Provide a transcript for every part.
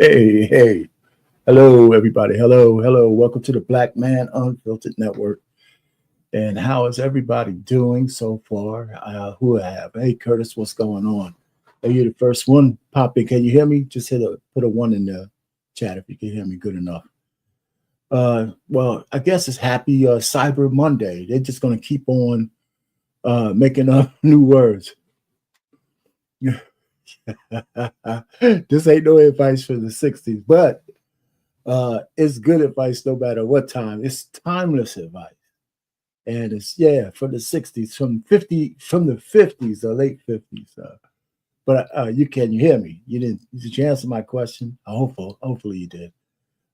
Hey. Hello, everybody. Hello. Welcome to the Black Man Unfiltered Network. And how is everybody doing so far? Who I have? Hey, Curtis, what's going on? Are you the first one popping? Can you hear me? Just put a one in the chat if you can hear me good enough. Well, I guess it's happy Cyber Monday. They're just going to keep on making up new words. This ain't no advice for the 60s, but it's good advice no matter what time. It's timeless advice. And it's for the 60s, from the 50s, the late 50s. But you hear me? Did you answer my question? Hopefully you did.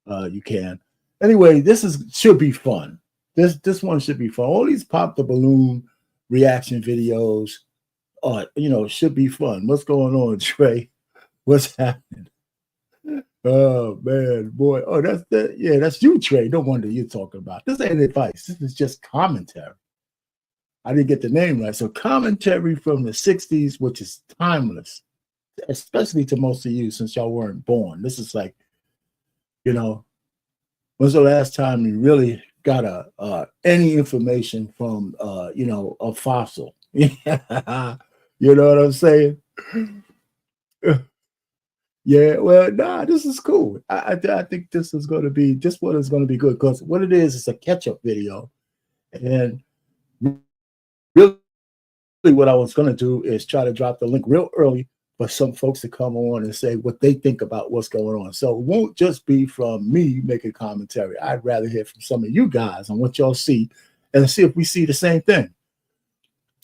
You can. Anyway, should be fun. This one should be fun. All these pop the balloon reaction videos, should be fun. What's going on, Trey? What's happening? Oh man, boy. Oh, that's you, Trey. No wonder you're talking about. This ain't advice. This is just commentary. I didn't get the name right. So commentary from the 60s, which is timeless, especially to most of you since y'all weren't born. This is like, when's the last time you really got any information from a fossil? You know what I'm saying? Yeah, well, this is cool. I think this is going to be what is going to be good, because what it is a catch-up video. And really what I was going to do is try to drop the link real early for some folks to come on and say what they think about what's going on. So it won't just be from me making commentary. I'd rather hear from some of you guys on what y'all see and see if we see the same thing.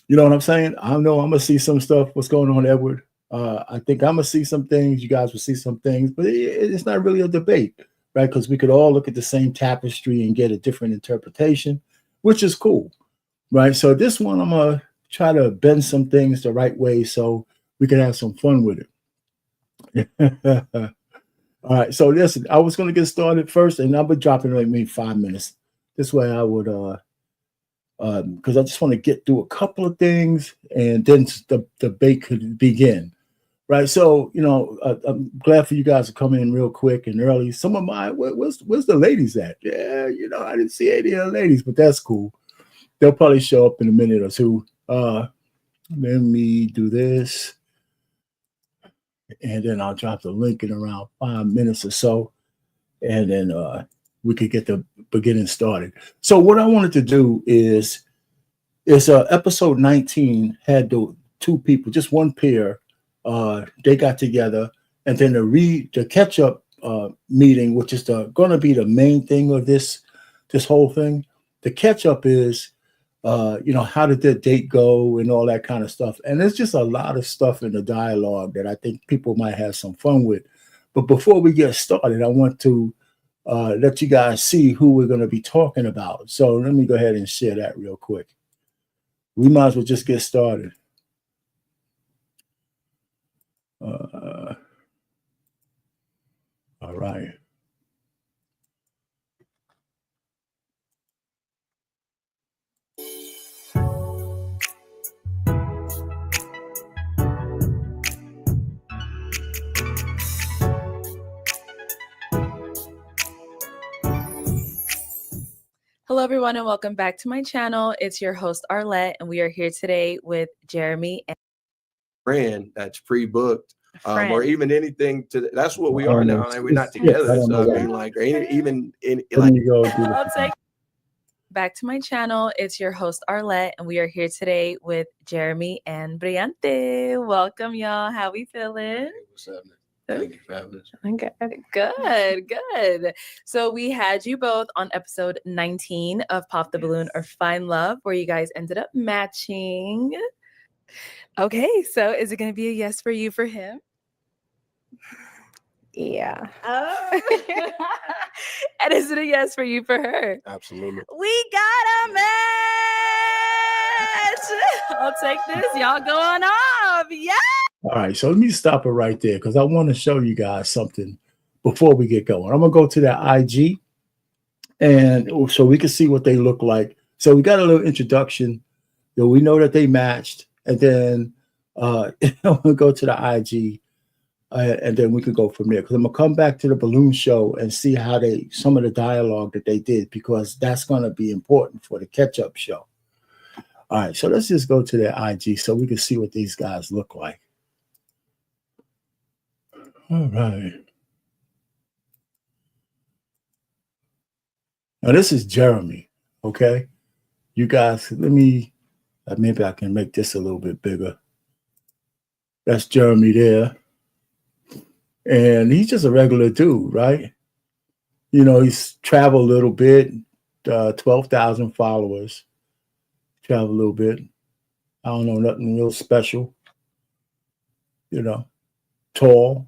You know what I'm saying? I know I'm going to see some stuff. What's going on, Edward? I think I'm going to see some things. You guys will see some things, but it's not really a debate, right? Because we could all look at the same tapestry and get a different interpretation, which is cool, right? So this one, I'm going to try to bend some things the right way so we can have some fun with it. All right. So listen, I was going to get started first, and I'll be dropping like maybe 5 minutes. This way I would, because I just want to get through a couple of things, and then the debate could begin. Right, so I'm glad for you guys to come in real quick and early. Some of my where's the ladies at? Yeah, I didn't see any of the ladies, but that's cool. They'll probably show up in a minute or two. Let me do this, and then I'll drop the link in around 5 minutes or so, and then we could get the beginning started. So what I wanted to do is episode 19 had the two people, just one pair. They got together, and then the catch-up meeting, which is going to be the main thing of this whole thing. The catch-up is, how did their date go and all that kind of stuff. And there's just a lot of stuff in the dialogue that I think people might have some fun with. But before we get started, I want to let you guys see who we're going to be talking about. So let me go ahead and share that real quick. We might as well just get started. All right. Hello, everyone, and welcome back to my channel. It's your host, Arlette, and we are here today with Jeremy and friend that's pre-booked, or even anything that's what we are now. Like, we're not together, so I mean, like, or even in like. I'll take back to my channel. It's your host, Arlette, and we are here today with Jeremy and Briante. Welcome, y'all. How we feeling? Hey, what's happening? Thank you for having us. Good. So we had you both on episode 19 of Pop the Balloon or Find Love, where you guys ended up matching. Okay, so is it going to be a yes for you for him? Yeah. Oh. And is it a yes for you for her? Absolutely. We got a match. I'll take this. Y'all going off. Yeah. All right, so let me stop it right there because I want to show you guys something before we get going. I'm going to go to that IG, and so we can see what they look like. So we got a little introduction. We know that they matched, and then I'm going to go to the IG. and then we could go from there. Because I'm gonna come back to the balloon show and see how some of the dialogue that they did, because that's gonna be important for the catch-up show. All right, so let's just go to their IG so we can see what these guys look like. All right. Now this is Jeremy. Okay, you guys, let me. Maybe I can make this a little bit bigger. That's Jeremy there. And he's just a regular dude, right? You know, he's traveled a little bit, 12,000 followers. Travel a little bit. I don't know, nothing real special. You know, tall,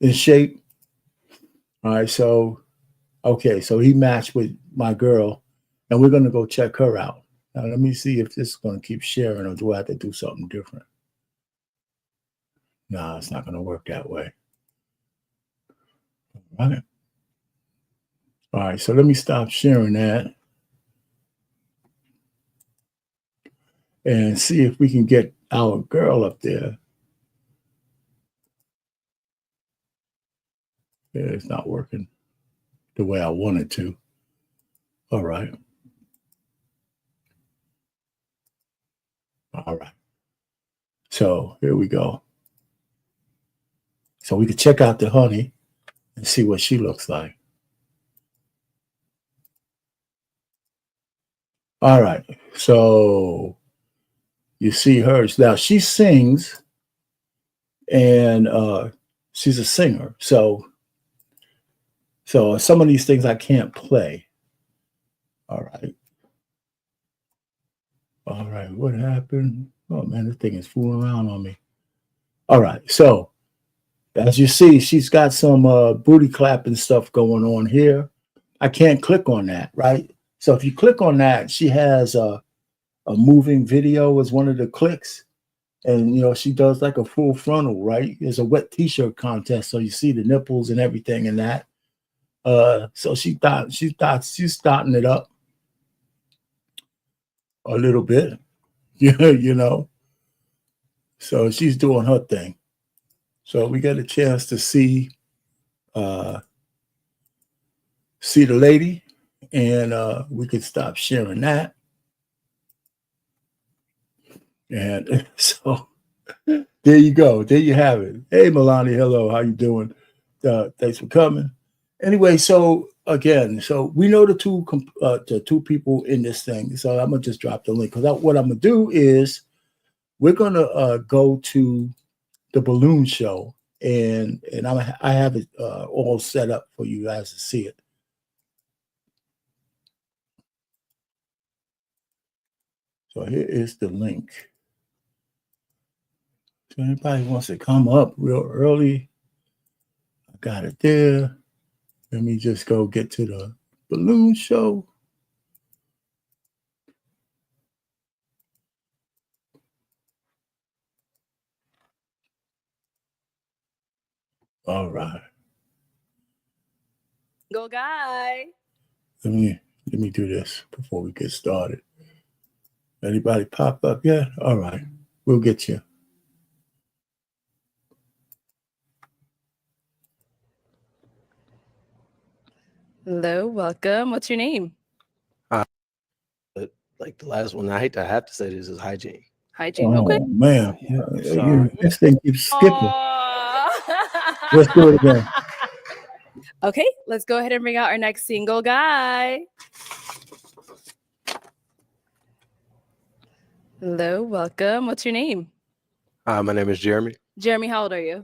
in shape. All right, so, okay, so he matched with my girl, and we're going to go check her out. Now, let me see if this is going to keep sharing, or do I have to do something different? No, it's not going to work that way. All right, so let me stop sharing that and see if we can get our girl up there. Yeah, it's not working the way I wanted to. All right. All right. So here we go. So we can check out the honey and see what she looks like. All right. So you see her. Now she sings, and she's a singer. So some of these things I can't play. All right. All right. What happened? Oh man, this thing is fooling around on me. All right. So as you see, she's got some booty clapping stuff going on here. I can't click on that, right? So if you click on that, she has a moving video as one of the clicks. And, you know, she does like a full frontal, right? There's a wet t-shirt contest. So you see the nipples and everything in that. So she's starting it up a little bit, you know. So she's doing her thing. So we got a chance to see the lady, and we could stop sharing that. And so there you go. There you have it. Hey, Melania. Hello. How you doing? Thanks for coming. Anyway, so again, so we know the two people in this thing. So I'm gonna just drop the link, because what I'm gonna do is we're gonna go to the balloon show, and I have it all set up for you guys to see it. So here is the link. So anybody wants to come up real early, I got it there. Let me just go get to the balloon show. All right. Go guy. Let me do this before we get started. Anybody pop up yet? All right. We'll get you. Hello, welcome. What's your name? Like the last one, I have to say this is hygiene. Hygiene. Oh, okay. Man. This thing keeps skipping. Aww. Let's do it again. Okay, let's go ahead and bring out our next single guy. Hello, welcome. What's your name? My name is Jeremy. Jeremy, how old are you?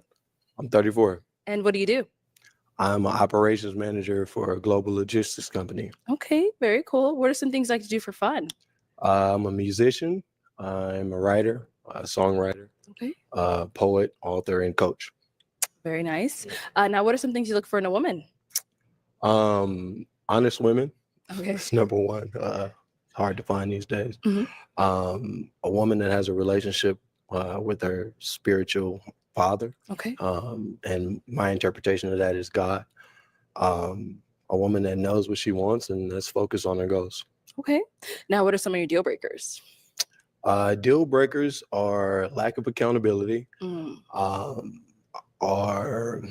I'm 34. And what do you do? I'm an operations manager for a global logistics company. Okay, very cool. What are some things you like to do for fun? I'm a musician. I'm a writer, a songwriter, Okay. Poet, author, and coach. Very nice. Now, what are some things you look for in a woman? Honest women. Okay. It's number one. Hard to find these days. Mm-hmm. A woman that has a relationship with her spiritual father. Okay. And my interpretation of that is God. A woman that knows what she wants and that's focused on her goals. Okay. Now, what are some of your deal breakers? Deal breakers are lack of accountability, are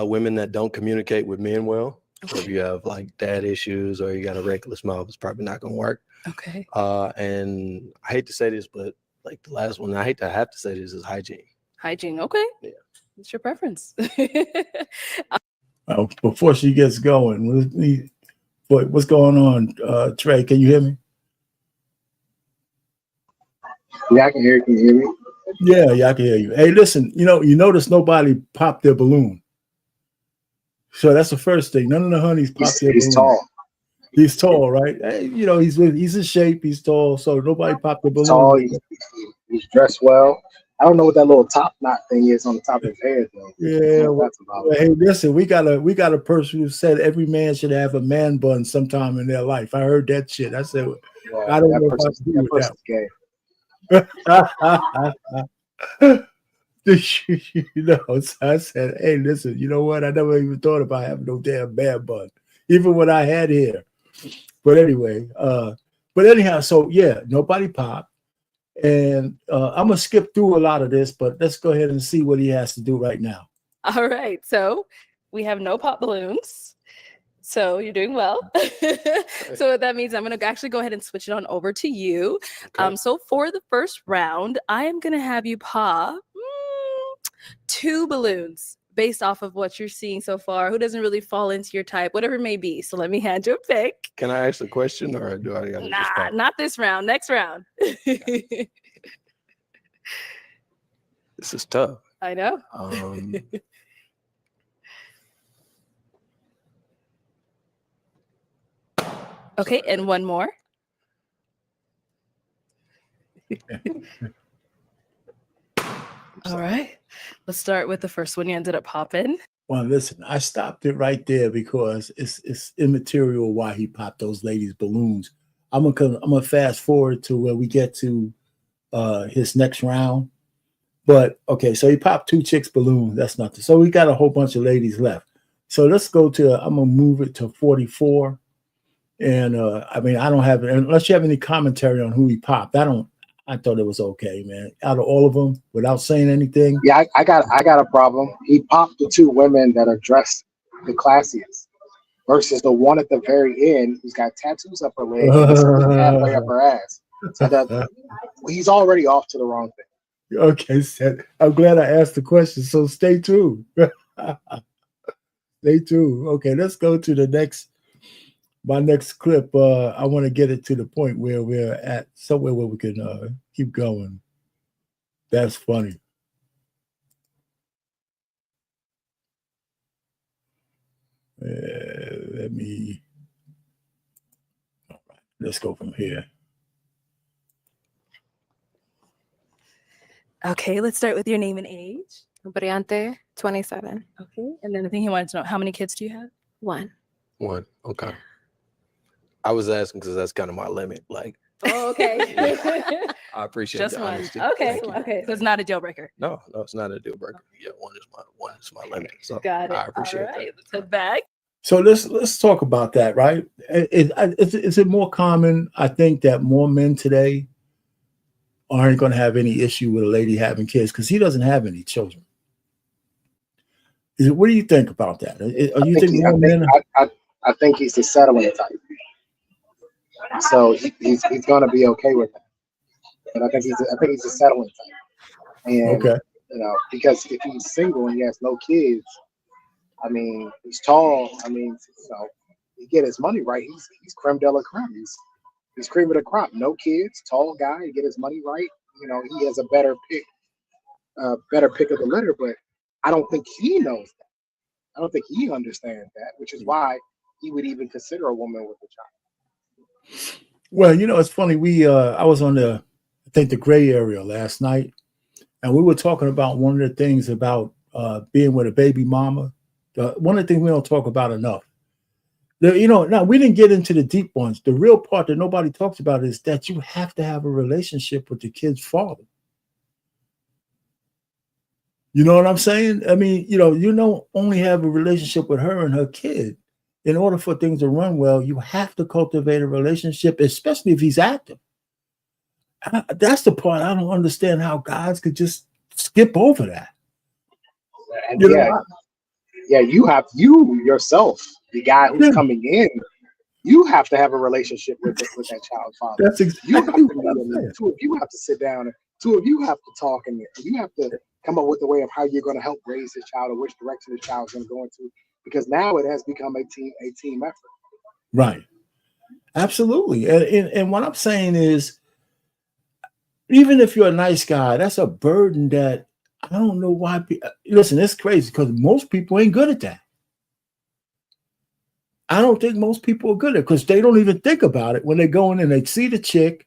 women that don't communicate with men well. So if you have like dad issues or you got a reckless mouth, it's probably not going to work. Okay. And I hate to say this, but like the last one, I hate to have to say this, is hygiene. Hygiene. Okay. Yeah. It's your preference. Before she gets going, what's going on, Trey? Can you hear me? Yeah, I can hear you. Can you hear me? Yeah, I can hear you. Hey, listen, you notice nobody popped their balloon. So that's the first thing. None of the honeys popped their balloon. He's tall. He's tall, right? Hey, he's in shape. He's tall. So nobody popped the balloon. Tall. He's dressed well. I don't know what that little top knot thing is on the top of his head, though. Yeah. Well, hey, listen, we got a person who said every man should have a man bun sometime in their life. I heard that shit. I said, yeah, I don't know if I agree with person's gay. So I said, hey, listen, you know what? I never even thought about having no damn man bun, even when I had hair. But anyway, anyhow, so yeah, nobody popped. And I'm gonna skip through a lot of this, but let's go ahead and see what he has to do right now. All right. So we have no pop balloons. So you're doing well. So what that means, I'm going to actually go ahead and switch it on over to you. Okay. So for the first round, I am going to have you pop 2 balloons based off of what you're seeing so far. Who doesn't really fall into your type, whatever it may be. So let me hand you a pick. Can I ask a question, or do I gotta just pop? Not this round. Next round. This is tough. I know. Okay, and one more. All right. Let's start with the first one you ended up popping. Well, listen, I stopped it right there because it's immaterial why he popped those ladies' balloons. I'm gonna fast forward to where we get to his next round. But okay, so he popped 2 chicks' balloons. That's nothing. So we got a whole bunch of ladies left. So let's go to. I'm gonna move it to 44. And I mean, I don't have it unless you have any commentary on who he popped. I thought it was okay, man. Out of all of them, without saying anything. Yeah, I got a problem. He popped the 2 women that are dressed the classiest, versus the one at the very end who's got tattoos up her leg and something halfway up her ass. So he's already off to the wrong thing. Okay, Seth. I'm glad I asked the question. So stay tuned. Stay tuned. Okay, let's go to my next clip. I want to get it to the point where we're at somewhere where we can keep going. That's funny. Let's go from here. Okay, let's start with your name and age. Briante, 27. Okay, and then I think he wanted to know, how many kids do you have? 1. Okay. I was asking because that's kind of my limit. Like, oh, okay. I appreciate just the one. honesty. Okay, so it's not a deal breaker. No, it's not a deal breaker. Yeah, one is my limit. So got it. I appreciate that. Let's head back. So let's talk about that, right? Is it more common? I think that more men today aren't going to have any issue with a lady having kids because he doesn't have any children. What do you think about that? I think he's the settling type. So he's going to be okay with that. But I think he's a settling type. And okay. Because if he's single and he has no kids, I mean, he's tall. I mean, he get his money right. He's creme de la creme. He's cream of the crop. No kids, tall guy. He get his money right. He has a better pick of the litter. But I don't think he knows that. I don't think he understands that, which is why he would even consider a woman with a child. Well, it's funny. I was on the gray area last night, and we were talking about one of the things about being with a baby mama. One of the things we don't talk about enough. Now we didn't get into the deep ones. The real part that nobody talks about is that you have to have a relationship with the kid's father. You know what I'm saying? I mean, you don't only have a relationship with her and her kid. In order for things to run well, you have to cultivate a relationship, especially if he's active. That's the part I don't understand how guys could just skip over that. And you yourself, the guy who's coming in, you have to have a relationship with that child's father. That's exactly the two of you have to sit down, and two of you have to talk, and you have to come up with a way of how you're going to help raise this child or which direction the child is going to go into, because now it has become a team effort. Right. Absolutely. And what I'm saying is, even if you're a nice guy, that's a burden that I don't know why. Listen, it's crazy because most people ain't good at that. I don't think most people are good at it because they don't even think about it when they go in and they see the chick.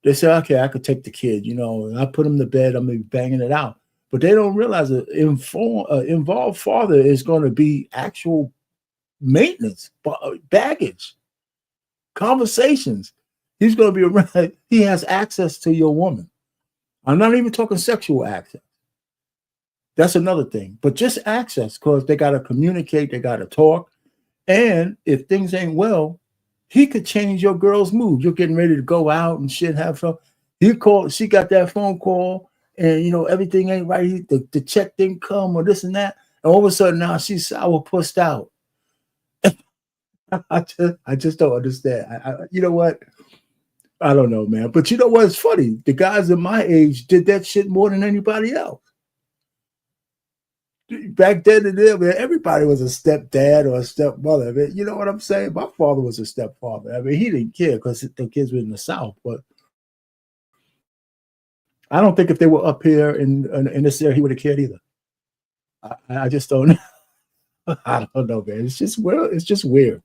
They say, okay, I could take the kid, and I put him to bed. I'm going to be banging it out. But they don't realize that involved father is going to be actual maintenance, baggage, conversations. He's going to be around. He has access to your woman. I'm not even talking sexual access. That's another thing. But just access, because they got to communicate. They got to talk. And if things ain't well, he could change your girl's mood. You're getting ready to go out and shit, have fun. She got that phone call, and everything ain't right. The check didn't come or this and that. And all of a sudden now she's sour pussed out. I just don't understand. You know what? I don't know, man. But you know what? It's funny. The guys at my age did that shit more than anybody else. Back then and there, man, everybody was a stepdad or a stepmother. I mean, you know what I'm saying? My father was a stepfather. I mean, he didn't care because the kids were in the South. But I don't think if they were up here in this area, he would have cared either. I just don't know. I don't know, man. It's just weird. It's just weird.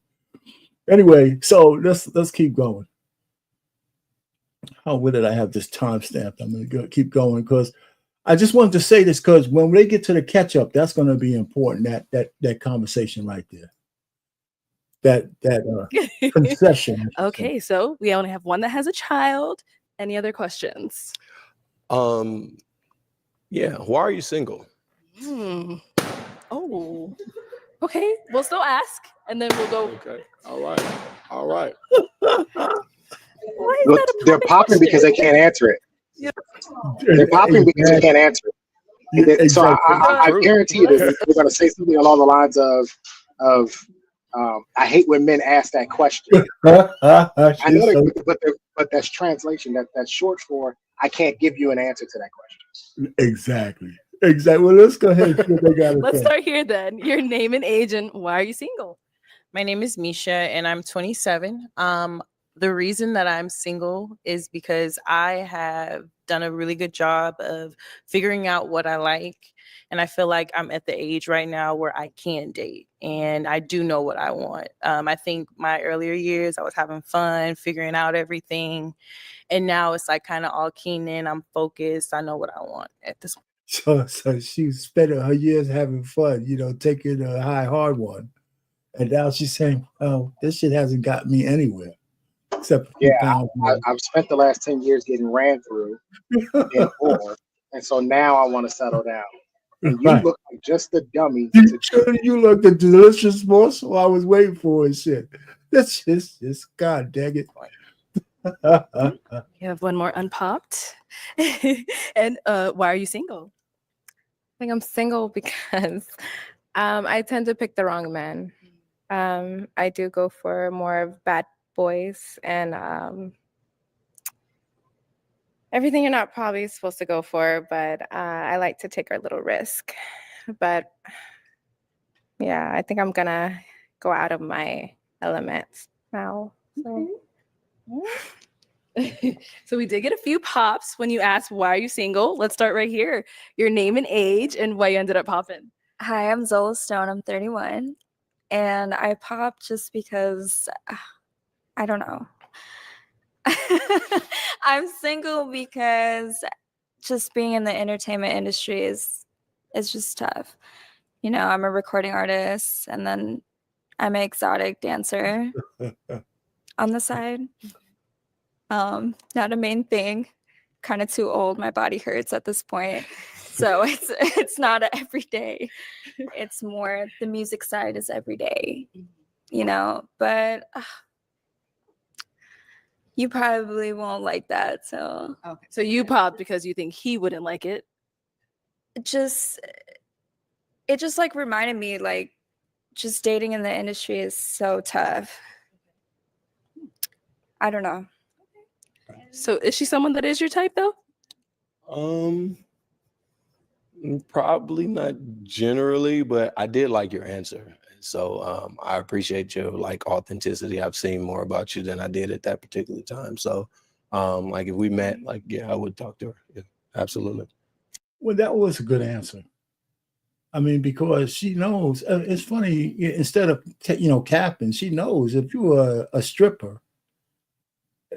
Anyway, so let's keep going. Where did I have this timestamp? I'm going to keep going because I just wanted to say this because when they get to the catch up, that's going to be important. That conversation right there. That concession. Okay, so we only have one that has a child. Any other questions? Yeah. Why are you single? Oh. Okay, we'll still ask, and then we'll go. Okay. All right. Why is that a They're popping question? because they can't answer it. Yeah. They're popping because they can't answer it. Exactly. So I guarantee you that we're going to say something along the lines of I hate when men ask that question. I know but that's translation. That's short for I can't give you an answer to that question. Exactly. Well, let's go ahead. Let's start here then. Your name and age, and why are you single? My name is Misha, and I'm 27. The reason that I'm single is because I have done a really good job of figuring out what I like. And I feel like I'm at the age right now where I can date and I do know what I want. I think my earlier years, I was having fun, figuring out everything. And now it's like kind of all keen in. I'm focused. I know what I want at this point. So she spent her years having fun, taking a high hard one. And now she's saying, oh, this shit hasn't got me anywhere. Except I've spent the last 10 years getting ran through in war. And so now I want to settle down. And you look like just the dummy. You look the delicious morsel I was waiting for and shit. That's just God dang it. You have one more unpopped. And why are you single? I think I'm single because I tend to pick the wrong men. I do go for more of bad boys and everything you're not probably supposed to go for, but I like to take a little risk. But yeah, I think I'm gonna go out of my element now. So. So we did get a few pops when you asked why are you single. Let's start right here. Your name and age and why you ended up popping. Hi, I'm Zola Stone. I'm 31. And I popped just because, I don't know. I'm single because just being in the entertainment industry is just tough. I'm a recording artist and then I'm an exotic dancer on the side. Not a main thing. Kind of too old. My body hurts at this point. So it's not a everyday. It's more the music side is every day, but you probably won't like that. So okay. So you popped because you think he wouldn't like it. Just it just like reminded me like just dating in the industry is so tough. I don't know. So is she someone that is your type though? Probably not generally, but I did like your answer. So I appreciate your like authenticity. I've seen more about you than I did at that particular time. So like if we met, like, yeah, I would talk to her. Yeah, absolutely. Well, that was a good answer. I mean, because she knows. It's funny. Instead of capping, she knows if you are a stripper,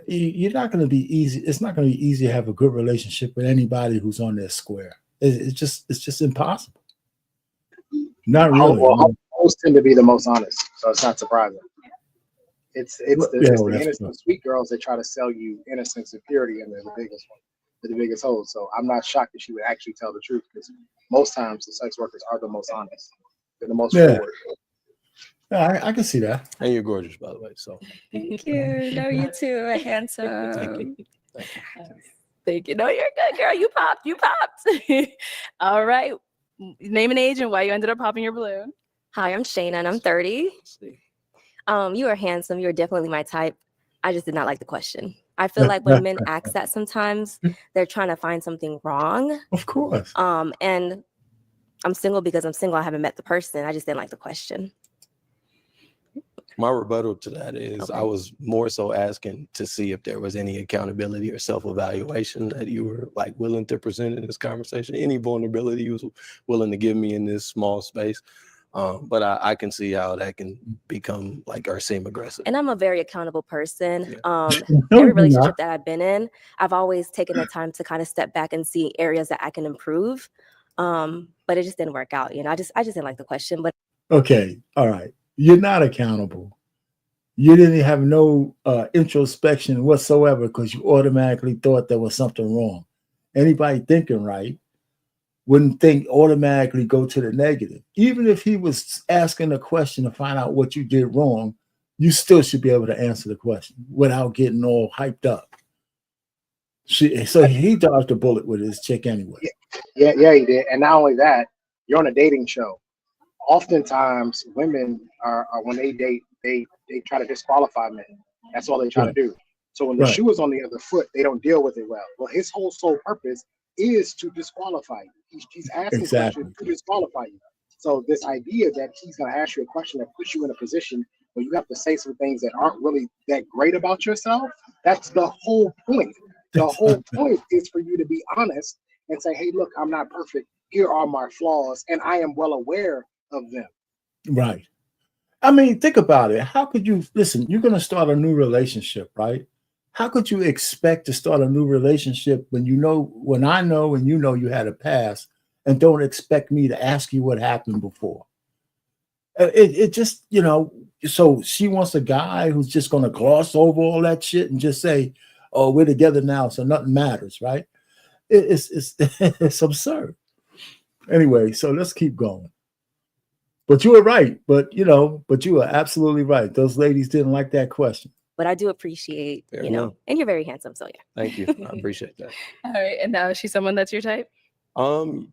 you're not going to be easy. It's not going to be easy to have a good relationship with anybody who's on their square. It's just impossible. Not really. Hoes tend to be the most honest, so it's not surprising. It's the innocent, sweet girls that try to sell you innocence and purity, and they're the biggest one. The biggest hoes. So I'm not shocked that she would actually tell the truth, because most times the sex workers are the most honest. They're the most forward. Yeah, I can see that. And you're gorgeous, by the way. So Thank you. No, you too. Handsome. thank you. Thank you. No, you're good, girl. You popped. You popped. All right. Name and age and why you ended up popping your balloon. Hi, I'm Shayna and I'm 30. You are handsome. You are definitely my type. I just did not like the question. I feel like when men ask that sometimes they're trying to find something wrong. Of course. And I'm single because I'm single. I haven't met the person. I just didn't like the question. My rebuttal to that is I was more so asking to see if there was any accountability or self-evaluation that you were like willing to present in this conversation, any vulnerability you was willing to give me in this small space. But I can see how that can become like or seem aggressive. And I'm a very accountable person. Yeah. Every relationship that I've been in, I've always taken the time to kind of step back and see areas that I can improve. But it just didn't work out. I just didn't like the question. But okay, all right. You're not accountable. You didn't have no introspection whatsoever because you automatically thought there was something wrong. Anybody thinking right wouldn't think automatically go to the negative. Even if he was asking a question to find out what you did wrong, you still should be able to answer the question without getting all hyped up. So he dodged a bullet with his chick anyway. Yeah, he did. And not only that, you're on a dating show. Oftentimes, women are when they date, they try to disqualify men. That's all they try to do. So when the shoe is on the other foot, they don't deal with it well. Well, his whole sole purpose is to disqualify you. He's asking questions to disqualify you. So this idea that he's going to ask you a question that puts you in a position where you have to say some things that aren't really that great about yourself, that's the whole point. The whole point is for you to be honest and say, hey, look, I'm not perfect. Here are my flaws, and I am well aware of them. Right. I mean, think about it. How could you listen? You're going to start a new relationship, right? How could you expect to start a new relationship when I know and you had a past and don't expect me to ask you what happened before? It just, so she wants a guy who's just going to gloss over all that shit and just say, oh, we're together now, so nothing matters, right? It's absurd. Anyway, so let's keep going. But you were right. But you were absolutely right. Those ladies didn't like that question. But I do appreciate, and you're very handsome. So yeah. Thank you. I appreciate that. All right. And now is she someone that's your type? Generally.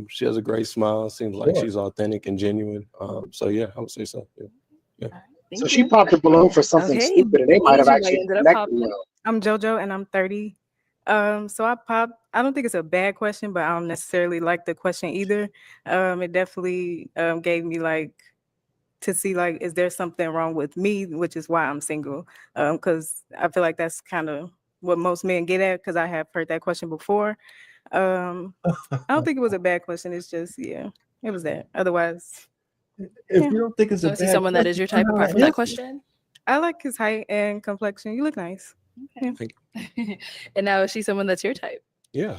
She has a great smile. Seems like she's authentic and genuine. So yeah, I would say so. Yeah. So she popped a balloon for something stupid, and they might have actually connected well. I'm JoJo, and I'm 30. So I don't think it's a bad question, but I don't necessarily like the question either. It definitely gave me to see is there something wrong with me, which is why I'm single. Because I feel like that's kind of what most men get at, because I have heard that question before. I don't think it was a bad question. It's just, it was that. Otherwise, if you don't think it's a bad someone that is your type apart from that question, I like his height and complexion. You look nice. Okay. Yeah. And now is she someone that's your type? Yeah,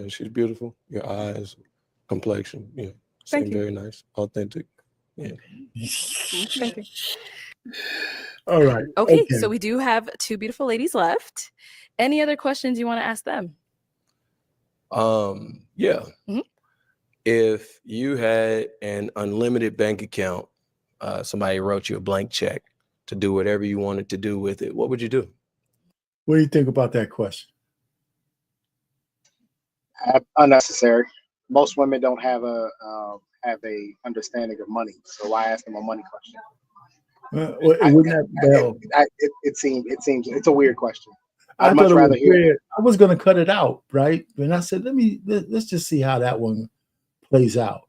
she's beautiful. Your eyes, complexion, seem very nice, authentic. Yeah. Thank you. All right. Okay, so we do have two beautiful ladies left. Any other questions you want to ask them? Yeah. Mm-hmm. If you had an unlimited bank account, somebody wrote you a blank check to do whatever you wanted to do with it, what would you do? What do you think about that question? Unnecessary. most women don't have a understanding of money. So why ask them a money question? It seems it's a weird question. I thought it was weird. I was gonna cut it out, right? And I said, let's just see how that one plays out.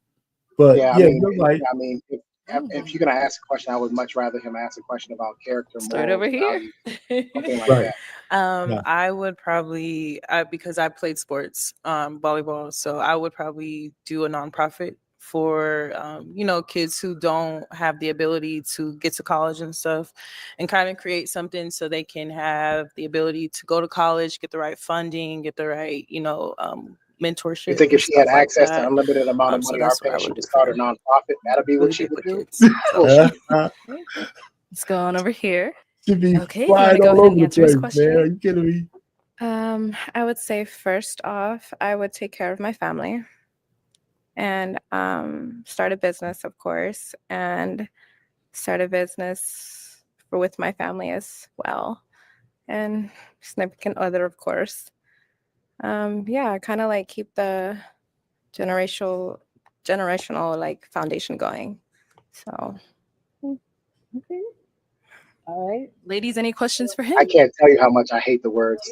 But yeah, you're right. I mean, if you're gonna ask a question, I would much rather him ask a question about character. Start over here. Something like that. I would probably, because I played sports, volleyball, so I would probably do a nonprofit for kids who don't have the ability to get to college and stuff, and kind of create something so they can have the ability to go to college, get the right funding, get the right mentorship. You think if she had access to unlimited amount of money, our parents should start a nonprofit? That'd be what she would do. Let's go on over here. Okay, you want to go ahead and answer his question? Man, are you kidding me? I would say first off, I would take care of my family and start a business, of course, and start a business with my family as well, and significant other, of course. Kind of like keep the generational like foundation going. So, okay. All right, ladies, any questions for him? I can't tell you how much I hate the words.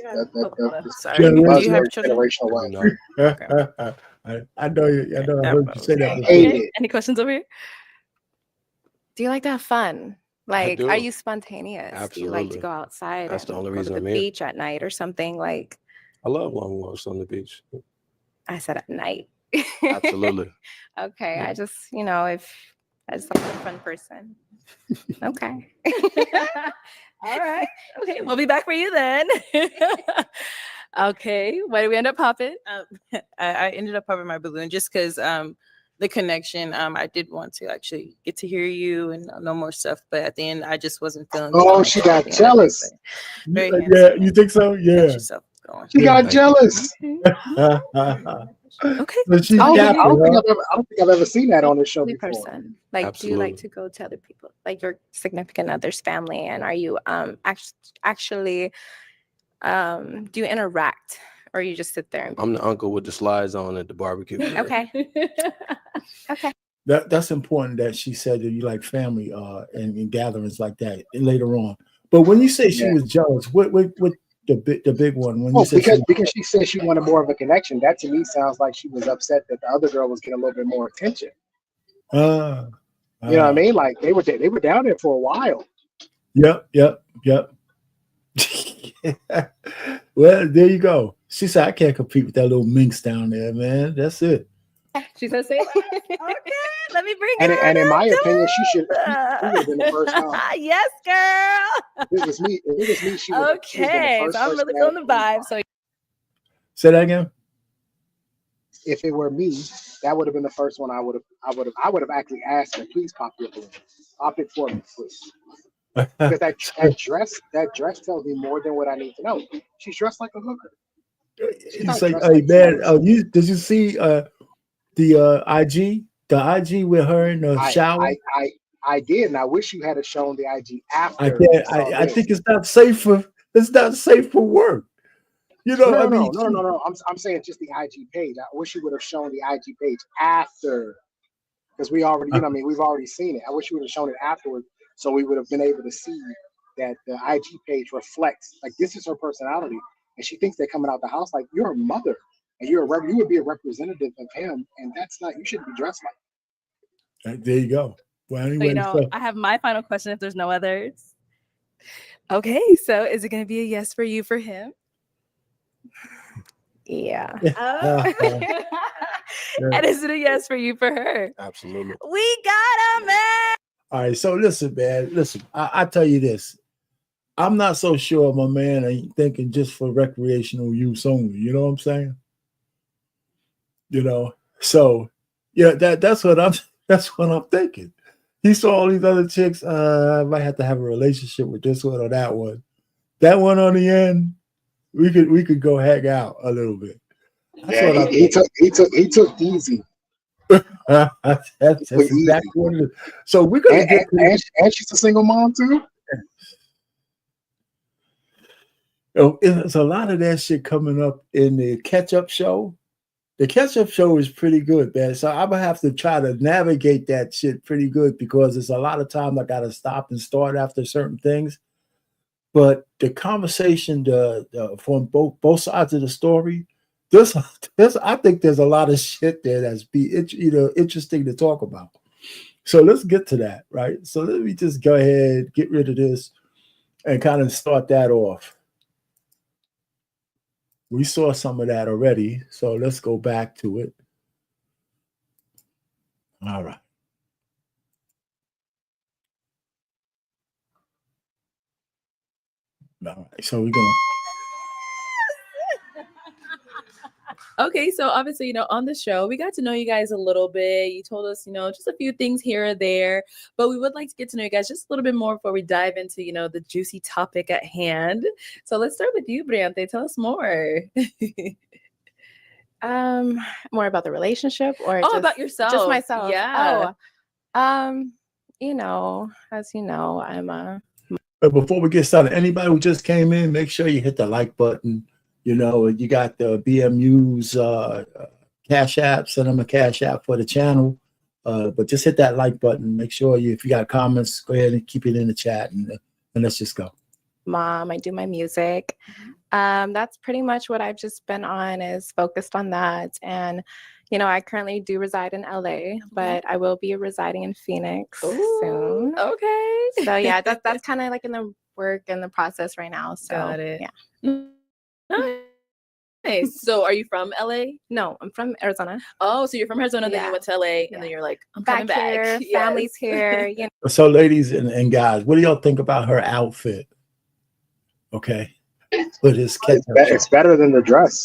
Sorry, do you have generational wealth? I know you. I know. I heard you say that. Okay. Any questions over here? Do you like to have fun? Like, do. are you spontaneous? Absolutely. Do you like to go outside? That's the only go reason to I'm the here. beach at night or something? Like, I love long walks on the beach. I said at night. Absolutely. Okay. Yeah. I just, if I just like a fun person. Okay. All right. Okay, we'll be back for you then. Okay, why did we end up popping? I ended up popping my balloon just because the connection. I did want to actually get to hear you and know more stuff, but at the end, I just wasn't feeling. Oh, she got jealous. Yeah, you think so? Yeah. She got jealous. Okay. But she's I don't think I've ever seen that on the show before. Person. Like, Absolutely. do you like to go to other people, like your significant other's family, and are you actually do you interact, or you just sit there? And I'm the uncle with the slides on at the barbecue. Okay. Okay. That's important that she said that you like family and gatherings like that later on. But when you say she was jealous, what the big one when you said because she said she wanted more of a connection, that to me sounds like she was upset that the other girl was getting a little bit more attention. You know what I mean? Like they were down there for a while. Yep. Well, there you go. She said, I can't compete with that little minx down there, man. That's it. She said, say that. Okay, let me bring her. And in my opinion, she would have been the first time. Yes, girl. If it was me, she would. Okay, so I'm really feeling the vibe. So say that again. If it were me, that would have been the first one. I would have actually asked her, please pop your balloon. Pop it for me, please. Because that dress tells me more than what I need to know. She's dressed like a hooker. It's like, hey man, did you see the IG with her in the shower? I did, and I wish you had shown the IG after. I think it's not safe for work. No. I'm saying just the IG page. I wish you would have shown the IG page after, because we already, we've already seen it. I wish you would have shown it afterwards, so we would have been able to see that the IG page reflects like this is her personality, and she thinks they're coming out the house like you're a mother and you would be a representative of him, and that's not. You shouldn't be dressed like. There you go. Well, anyway, I have my final question if there's no others. Okay, so is it going to be a yes for you for him? Yeah. And is it a yes for you for her? Absolutely. We got him, man. All right, so listen, man. Listen, I tell you this. I'm not so sure my man ain't thinking just for recreational use only. You know what I'm saying? So yeah, that's what I'm thinking. He saw all these other chicks. I might have to have a relationship with this one or that one. That one on the end, we could go hang out a little bit. Yeah, he took easy. That's exactly what it is. So we're gonna and she's a single mom too. There's a lot of that shit coming up in the catch-up show. The catch-up show is pretty good, man. So I'm gonna have to try to navigate that shit pretty good because there's a lot of time I gotta stop and start after certain things. But the conversation, from both sides of the story, this I think there's a lot of shit there that's interesting to talk about. So let's get to that, right? So let me just go ahead, get rid of this, and kind of start that off. We saw some of that already, so let's go back to it. All right. All right. So we're gonna. Okay, so obviously, on the show, we got to know you guys a little bit. You told us, just a few things here or there, but we would like to get to know you guys just a little bit more before we dive into, the juicy topic at hand. So let's start with you, Briante. Tell us more. More about the relationship or about yourself. Just myself. Yeah. As you know, I'm a But before we get started, anybody who just came in, make sure you hit the like button. You got the BMU's Cash App, send them a Cash App for the channel. But just hit that like button. Make sure if you got comments, go ahead and keep it in the chat, and let's just go. mom. I do my music. That's pretty much what I've just been on, is focused on that. And I currently do reside in LA, but I will be residing in Phoenix soon. Okay. So yeah, that's kind of like in the work and the process right now. So Got it. Yeah. Nice. So are you from LA? No, I'm from Arizona. Oh, so you're from Arizona, then you Yeah. went to LA, and then you're like, I'm coming back. Here, Yes. family's here. So, ladies and guys, what do y'all think about her outfit? Okay. With his It's better than the dress,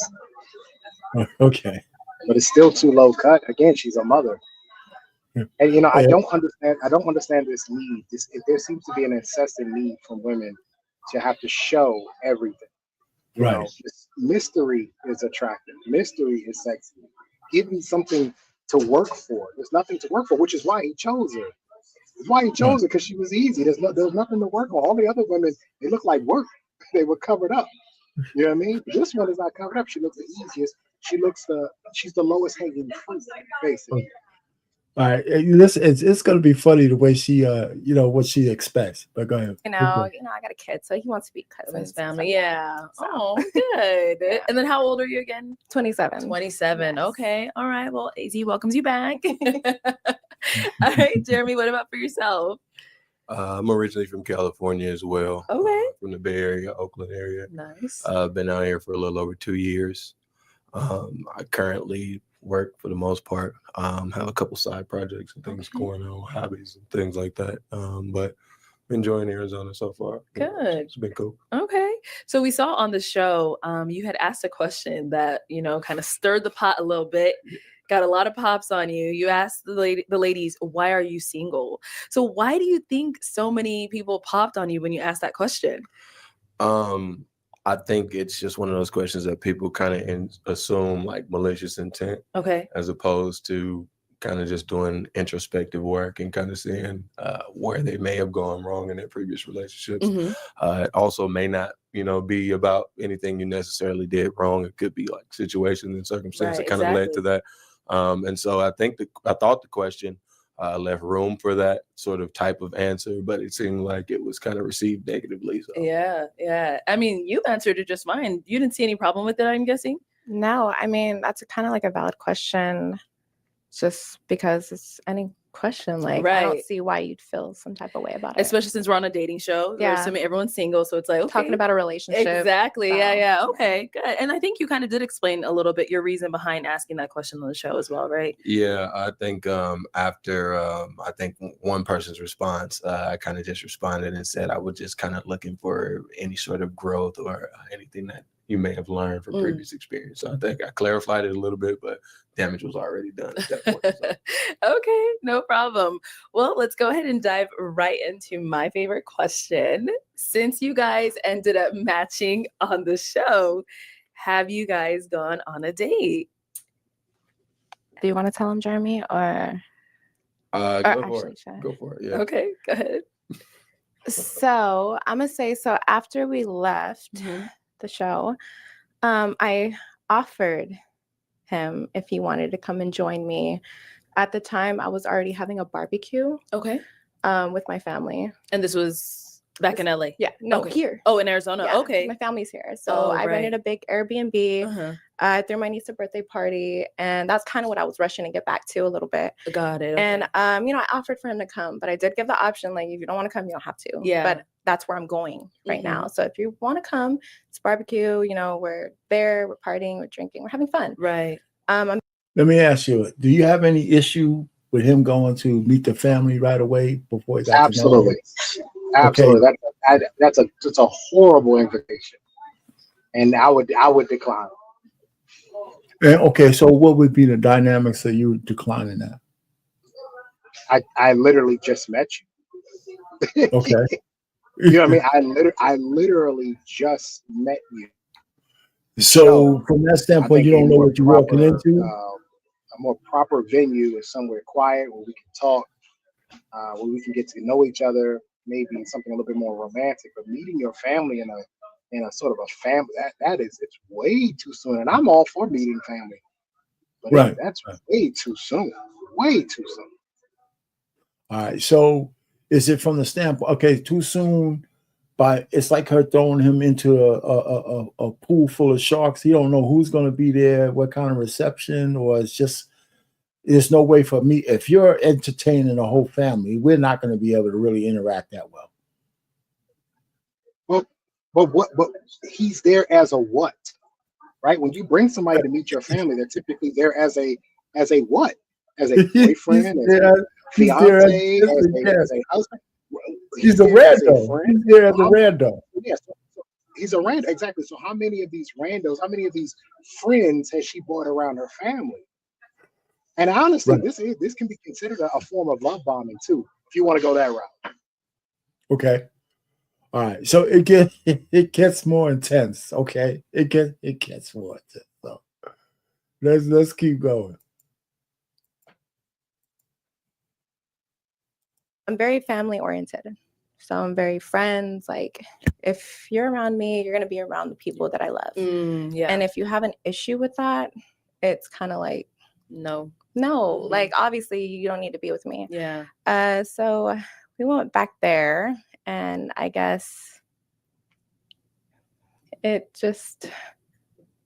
Okay. but it's still too low cut. Again, she's a mother. And I Yeah. don't understand this need. There seems to be an incessant need from women to have to show everything. Right. Mystery is attractive. Mystery is sexy. Give me something to work for. There's nothing to work for, which is why he chose her. It's why he chose her, because she was easy. There was nothing to work on. All the other women, they look like work. They were covered up. You know what I mean? This one is not covered up. She looks the easiest. She's the lowest hanging fruit, basically. All right. Listen, it's going to be funny the way she, what she expects. But go ahead. I got a kid, so he wants to be cousins. His family. Yeah. So. Oh, good. Yeah. And then how old are you again? 27. 27. Yes. Okay. All right. Well, AZ welcomes you back. All right, Jeremy, what about for yourself? I'm originally from California as well. Okay. From the Bay Area, Oakland area. Nice. I've been out here for a little over 2 years. I currently work for the most part. Have a couple side projects and things going on, hobbies and things like that. But enjoying Arizona so far. Good. It's been cool. Okay. So we saw on the show, you had asked a question that, kind of stirred the pot a little bit. Got a lot of pops on you. You asked the ladies, why are you single? So why do you think so many people popped on you when you asked that question? I think it's just one of those questions that people kind of assume like malicious intent. Okay. As opposed to kind of just doing introspective work and kind of seeing where they may have gone wrong in their previous relationships. Mm-hmm. It also may not, be about anything you necessarily did wrong. It could be like situations and circumstances that kind of led to that. And so I thought the question left room for that sort of type of answer, but it seemed like it was kind of received negatively. So. Yeah. I mean, you answered it just fine. You didn't see any problem with it, I'm guessing? No, I mean, that's kind of like a valid question, just because it's any question. Like, I don't see why you'd feel some type of way about it. Especially since we're on a dating show. Yeah. We're assuming everyone's single, so it's like, okay. Talking about a relationship. Exactly. So. Yeah. Okay, good. And I think you kind of did explain a little bit your reason behind asking that question on the show as well, right? Yeah, I think after I think one person's response, I kind of just responded and said I was just kind of looking for any sort of growth or anything that you may have learned from previous experience. So I think I clarified it a little bit, but damage was already done at that point. So. Okay, no problem. Well, let's go ahead and dive right into my favorite question. Since you guys ended up matching on the show, have you guys gone on a date? Do you want to tell him, Jeremy, or Go for it. Yeah. Okay, go ahead. So I'm gonna say, so after we left the show, I offered him if he wanted to come and join me. At the time, I was already having a barbecue Okay. with my family. And this was back in LA? Yeah, no, Okay. here. Oh, in Arizona. Yeah, Okay. my family's here. So Oh, I rented right. a big Airbnb. Uh-huh. I threw my niece a birthday party, and that's kind of what I was rushing to get back to a little bit. Got it. Okay. And you know, I offered for him to come, but I did give the option, like, if you don't want to come, you don't have to. Yeah. But that's where I'm going right Mhm. now. So if you want to come, it's barbecue, you know, we're there, we're partying, we're drinking, we're having fun. Right. I'm Let me ask you, do you have any issue with him going to meet the family right away before he got Absolutely. to know you? Absolutely. That's a horrible invitation. And I would decline. And, okay, so what would be the dynamics of you declining that? I literally just met you. Okay. You know what I mean? I literally just met you. So from that standpoint, you don't know what you're walking into? A more proper venue is somewhere quiet where we can talk, where we can get to know each other, maybe something a little bit more romantic. But meeting your family in a sort of a family, it's way too soon. And I'm all for meeting family. But Right. that's way too soon. Way too soon. All right. So is it from the standpoint, okay, too soon, but it's like her throwing him into a pool full of sharks. He don't know who's going to be there, what kind of reception, or it's just, there's no way for me. If you're entertaining a whole family, we're not going to be able to really interact that well. But he's there as a what? Right? When you bring somebody to meet your family, they're typically there as a what? As a boyfriend, as a fiance, as a husband. He's a rando. He's there as a rando. Yes, he's a rando. Exactly. So how many of these randos, how many of these friends has she brought around her family? And honestly, right. this can be considered a form of love bombing too, if you want to go that route. Okay. All right. So it gets more intense. Okay. It gets more intense. So let's keep going. I'm very family oriented. So I'm very friends. Like, if you're around me, you're going to be around the people that I love. Yeah. And if you have an issue with that, it's kind of like, no, like, obviously you don't need to be with me. Yeah. So we went back there, and I guess it just,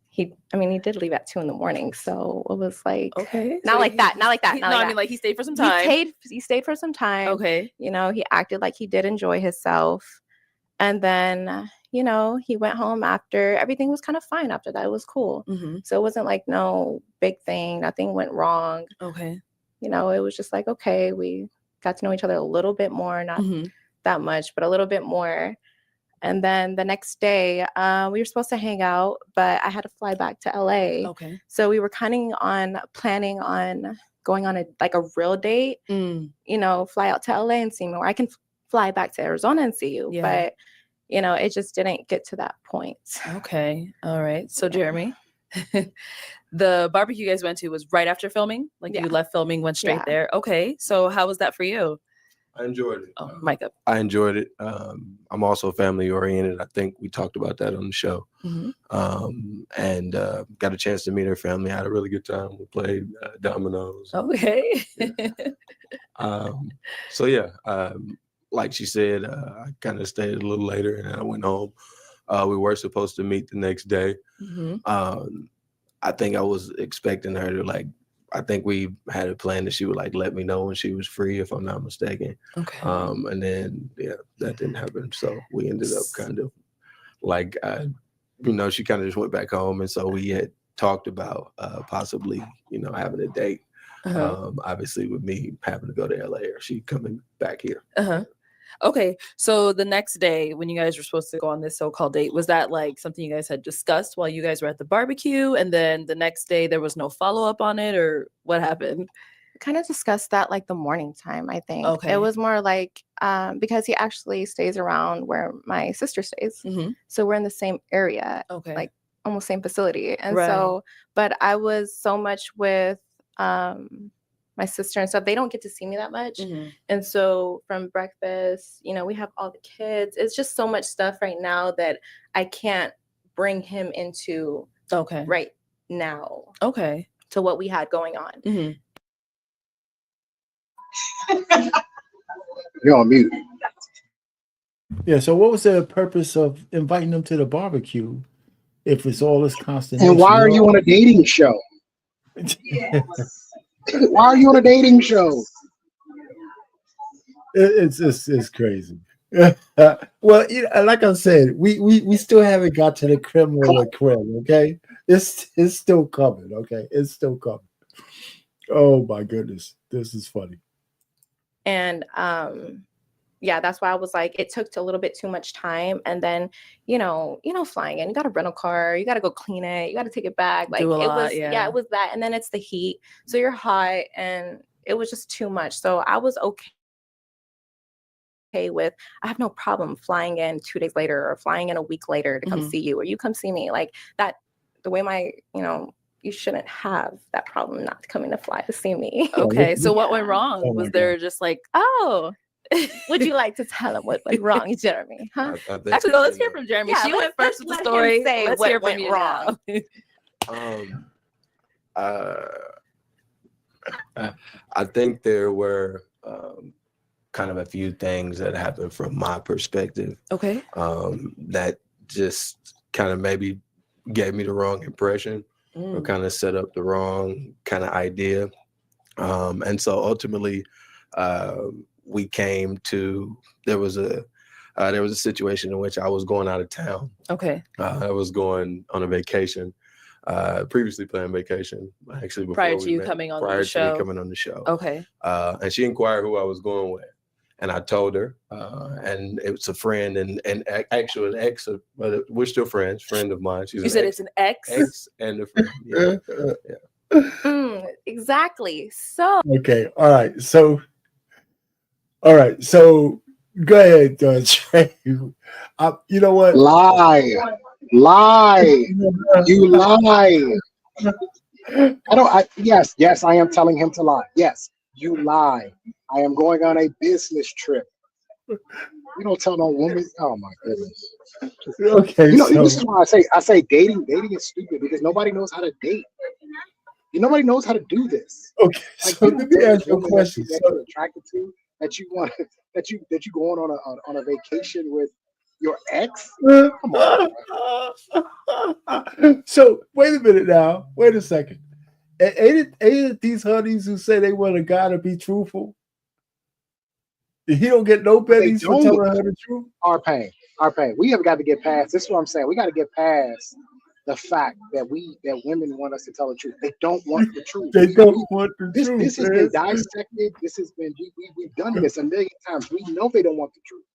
he did leave at 2 a.m. So it was like, okay. Not like that. I mean, like, he stayed for some time. He stayed for some time. Okay. You know, he acted like he did enjoy himself. And then, you know, he went home after. Everything was kind of fine after that. It was cool. Mm-hmm. So it wasn't like no big thing. Nothing went wrong. Okay. You know, it was just like, okay, we got to know each other a little bit more. Not that much, but a little bit more. And then the next day, we were supposed to hang out, but I had to fly back to LA. Okay. So we were planning on going on a real date, you know, fly out to LA and see me, or I can fly back to Arizona and see you. Yeah. But, you know, it just didn't get to that point. Okay. All right. So Jeremy, the barbecue you guys went to was right after filming? Like you left filming, went straight there? Okay. So how was that for you? I enjoyed it. Oh, mic up. I enjoyed it. I'm also family oriented. I think we talked about that on the show. And got a chance to meet her family. I had a really good time. We played dominoes. Okay. So yeah, like she said, I kind of stayed a little later and I went home. We were supposed to meet the next day. I think I was expecting her to I think we had a plan that she would let me know when she was free, if I'm not mistaken. Okay. And then that didn't happen. So we ended up kind of she kind of just went back home, and so we had talked about possibly having a date. Obviously with me having to go to LA or she coming back here. Okay, so the next day when you guys were supposed to go on this so-called date, was that something you guys had discussed while you guys were at the barbecue, and then the next day there was no follow-up on it, or what happened? We kind of discussed that the morning time, I think. Okay. It was more because he actually stays around where my sister stays. So we're in the same area. Okay. Almost same facility. And Right. so, but I was so much with my sister and stuff. They don't get to see me that much. And so from breakfast, we have all the kids. It's just so much stuff right now that I can't bring him into right now. Okay. to what we had going on. Mhm. You're on mute. Yeah. So what was the purpose of inviting them to the barbecue if it's all this consternation? And why are you on a dating show? Why are you on a dating show? It's crazy. Well, like I said, we still haven't got to the creme de la creme. Okay, it's still coming. Okay, it's still coming. Oh my goodness, this is funny. And yeah, that's why I was like, it took a little bit too much time. And then, flying in, you got a rental car, you got to go clean it, you got to take it back. Like Do a it lot, was, yeah. it was that. And then it's the heat. So you're hot and it was just too much. So I was okay with, I have no problem flying in 2 days later or flying in a week later to come see you, or you come see me. Like that, the way you shouldn't have that problem not coming to fly to see me. Okay, so what went wrong? Oh my Was there just like, Oh, would you like to tell him what went wrong, Jeremy? Huh? I think, actually, no, let's hear from Jeremy. Yeah, she went first with the let him story. say Let's what hear from went you wrong. I think there were kind of a few things that happened from my perspective Okay. that just kind of maybe gave me the wrong impression or kind of set up the wrong kind of idea. And so ultimately, we came to, there was a situation in which I was going out of town. Okay. I was going on a vacation, previously planned vacation, actually before Prior to we you met, coming on prior the to show. me coming on the show. Okay. And she inquired who I was going with. And I told her, and it was a friend and actually an ex, but we're still friends, friend of mine. She's You said it's an ex? ex and a friend. Yeah. Exactly. So Okay. All right. So go ahead, Trey. You know what? Lie. You lie. Yes, I am telling him to lie. Yes, you lie. I am going on a business trip. You don't tell no woman. Oh my goodness. Okay. This is why I say dating is stupid because nobody knows how to date. Nobody knows how to do this. Okay. Like, So let me ask you a question. That you're attracted to, that you want, that you go on a vacation with your ex. Come on. So wait a minute now. Wait a second. Ain't it these honeys who say they want a guy to be truthful? He don't get no pennies for telling her the truth. Our pain. We have got to get past. This is what I'm saying. We got to get past the fact that women want us to tell the truth. They don't want the truth. They don't want the truth. This has been dissected. This has been we've done this a million times. We know they don't want the truth.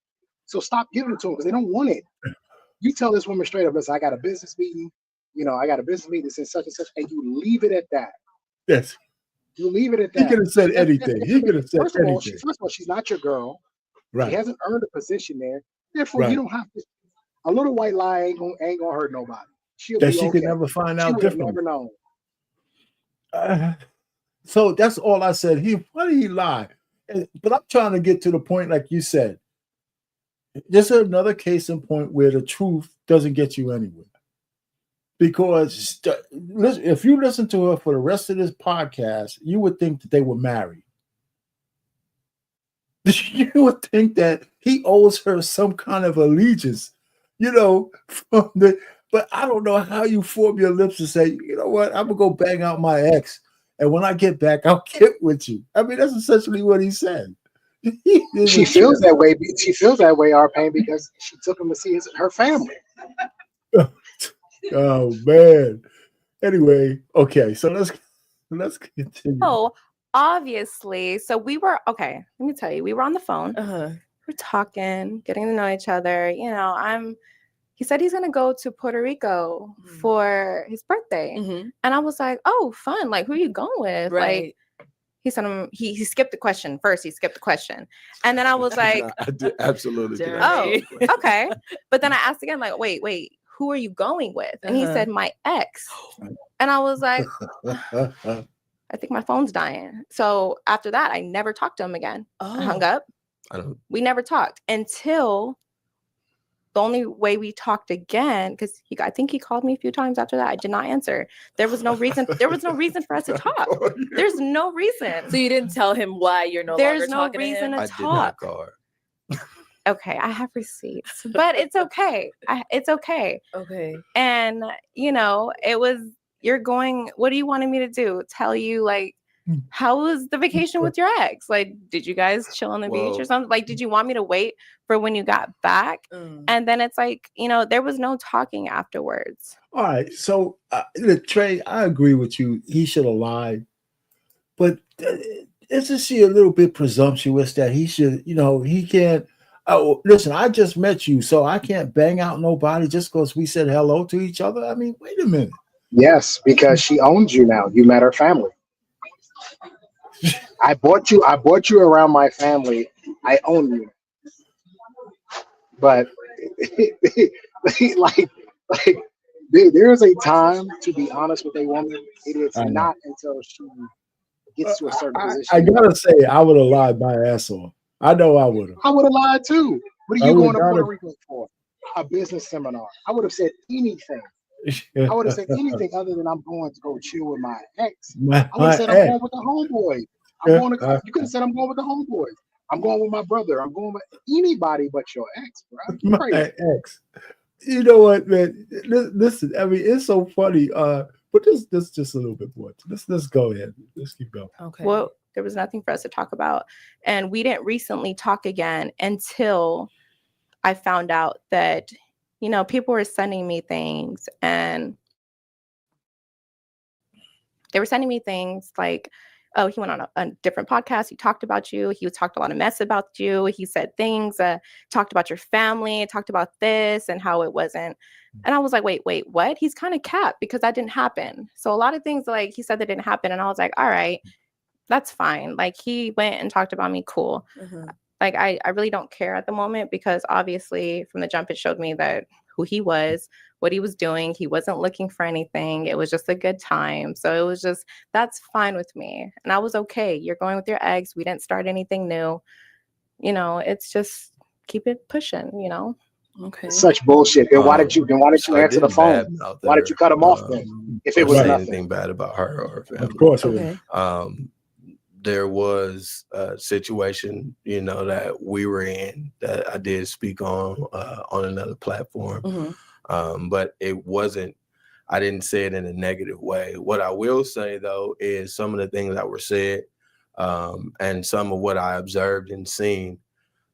So stop giving it to them because they don't want it. You tell this woman straight up, listen, I got a business meeting. I got a business meeting. This is such and such, and you leave it at that. Yes. You leave it at that. He could have said anything. He could have said anything. First of all, she's not your girl. Right. She hasn't earned a position there. Therefore, you don't have to. A little white lie ain't gonna hurt nobody. She could never find out differently. Never known. So that's all I said. Why did he lie? But I'm trying to get to the point, like you said. This is another case in point where the truth doesn't get you anywhere. Because if you listen to her for the rest of this podcast, you would think that they were married. You would think that he owes her some kind of allegiance, but I don't know how you form your lips and say, you know what, I'm going to go bang out my ex. And when I get back, I'll get with you. I mean, that's essentially what he said. She feels that way. She feels that way, our pain, because she took him to see her family. Oh man. Anyway, okay, so let's continue. Oh, obviously. So we were okay. Let me tell you, we were on the phone. We're talking, getting to know each other. He said he's gonna go to Puerto Rico for his birthday, and I was like, "Oh, fun! Like, who are you going with?" Right. Like, he said he skipped the question first. He skipped the question, and then I was like, I did, absolutely. "Oh, okay." But then I asked again, like, "Wait, who are you going with?" And he said, "My ex," and I was like, "I think my phone's dying." So after that, I never talked to him again. I hung up. We never talked until the only way we talked again, because I think he called me a few times after that. I did not answer. There was no reason. There was no reason for us to talk. There's no reason. So you didn't tell him why you're no There's longer no talking reason to him? to I did not talk. call her. Okay, I have receipts, but it's okay. It's okay. Okay. And it was, what do you wanted me to do? Tell you like, how was the vacation with your ex? Like, did you guys chill on the beach or something? Like, did you want me to wait for when you got back? And then it's like, there was no talking afterwards. All right. So, Trey, I agree with you. He should have lied. But isn't she a little bit presumptuous that he should, he can't? Oh, listen, I just met you, so I can't bang out nobody just because we said hello to each other. I mean, wait a minute. Yes, because she owns you now. You met her family. I bought you around my family. I own you. But like there is a time to be honest with a woman. It is not until she gets to a certain position. I gotta say, I would have lied my ass off. I know I would have. I would have lied too. What are you going to Puerto Rico for? A business seminar. I would have said anything. I would have said anything other than I'm going to go chill with my ex. I would have said I'm going with the homeboy. You could have said I'm going with the homeboys. I'm going with my brother. I'm going with anybody but your ex, bro. My ex. You know what, man? Listen, I mean, it's so funny. But this just a little bit more. Let's go ahead. Let's keep going. Okay. Well, there was nothing for us to talk about. And we didn't recently talk again until I found out that, people were sending me things, and they were sending me things like, oh, he went on a different podcast. He talked about you. He talked a lot of mess about you. He said things, talked about your family, talked about this and how it wasn't. And I was like, wait, what? He's kind of capped because that didn't happen. So a lot of things like he said that didn't happen. And I was like, all right, that's fine. Like he went and talked about me. Cool. Mm-hmm. Like I really don't care at the moment because obviously from the jump, it showed me that who he was, what he was doing. He wasn't looking for anything. It was just a good time. So it was just, that's fine with me. And I was okay. You're going with your ex. We didn't start anything new. It's just keep it pushing, Okay. Such bullshit. Then why did you answer the phone? Why did you cut him off then? If it was nothing. Anything bad about her or her family. Of course. Okay. There was a situation, that we were in that I did speak on another platform. Mm-hmm. But it wasn't, I didn't say it in a negative way. What I will say though, is some of the things that were said and some of what I observed and seen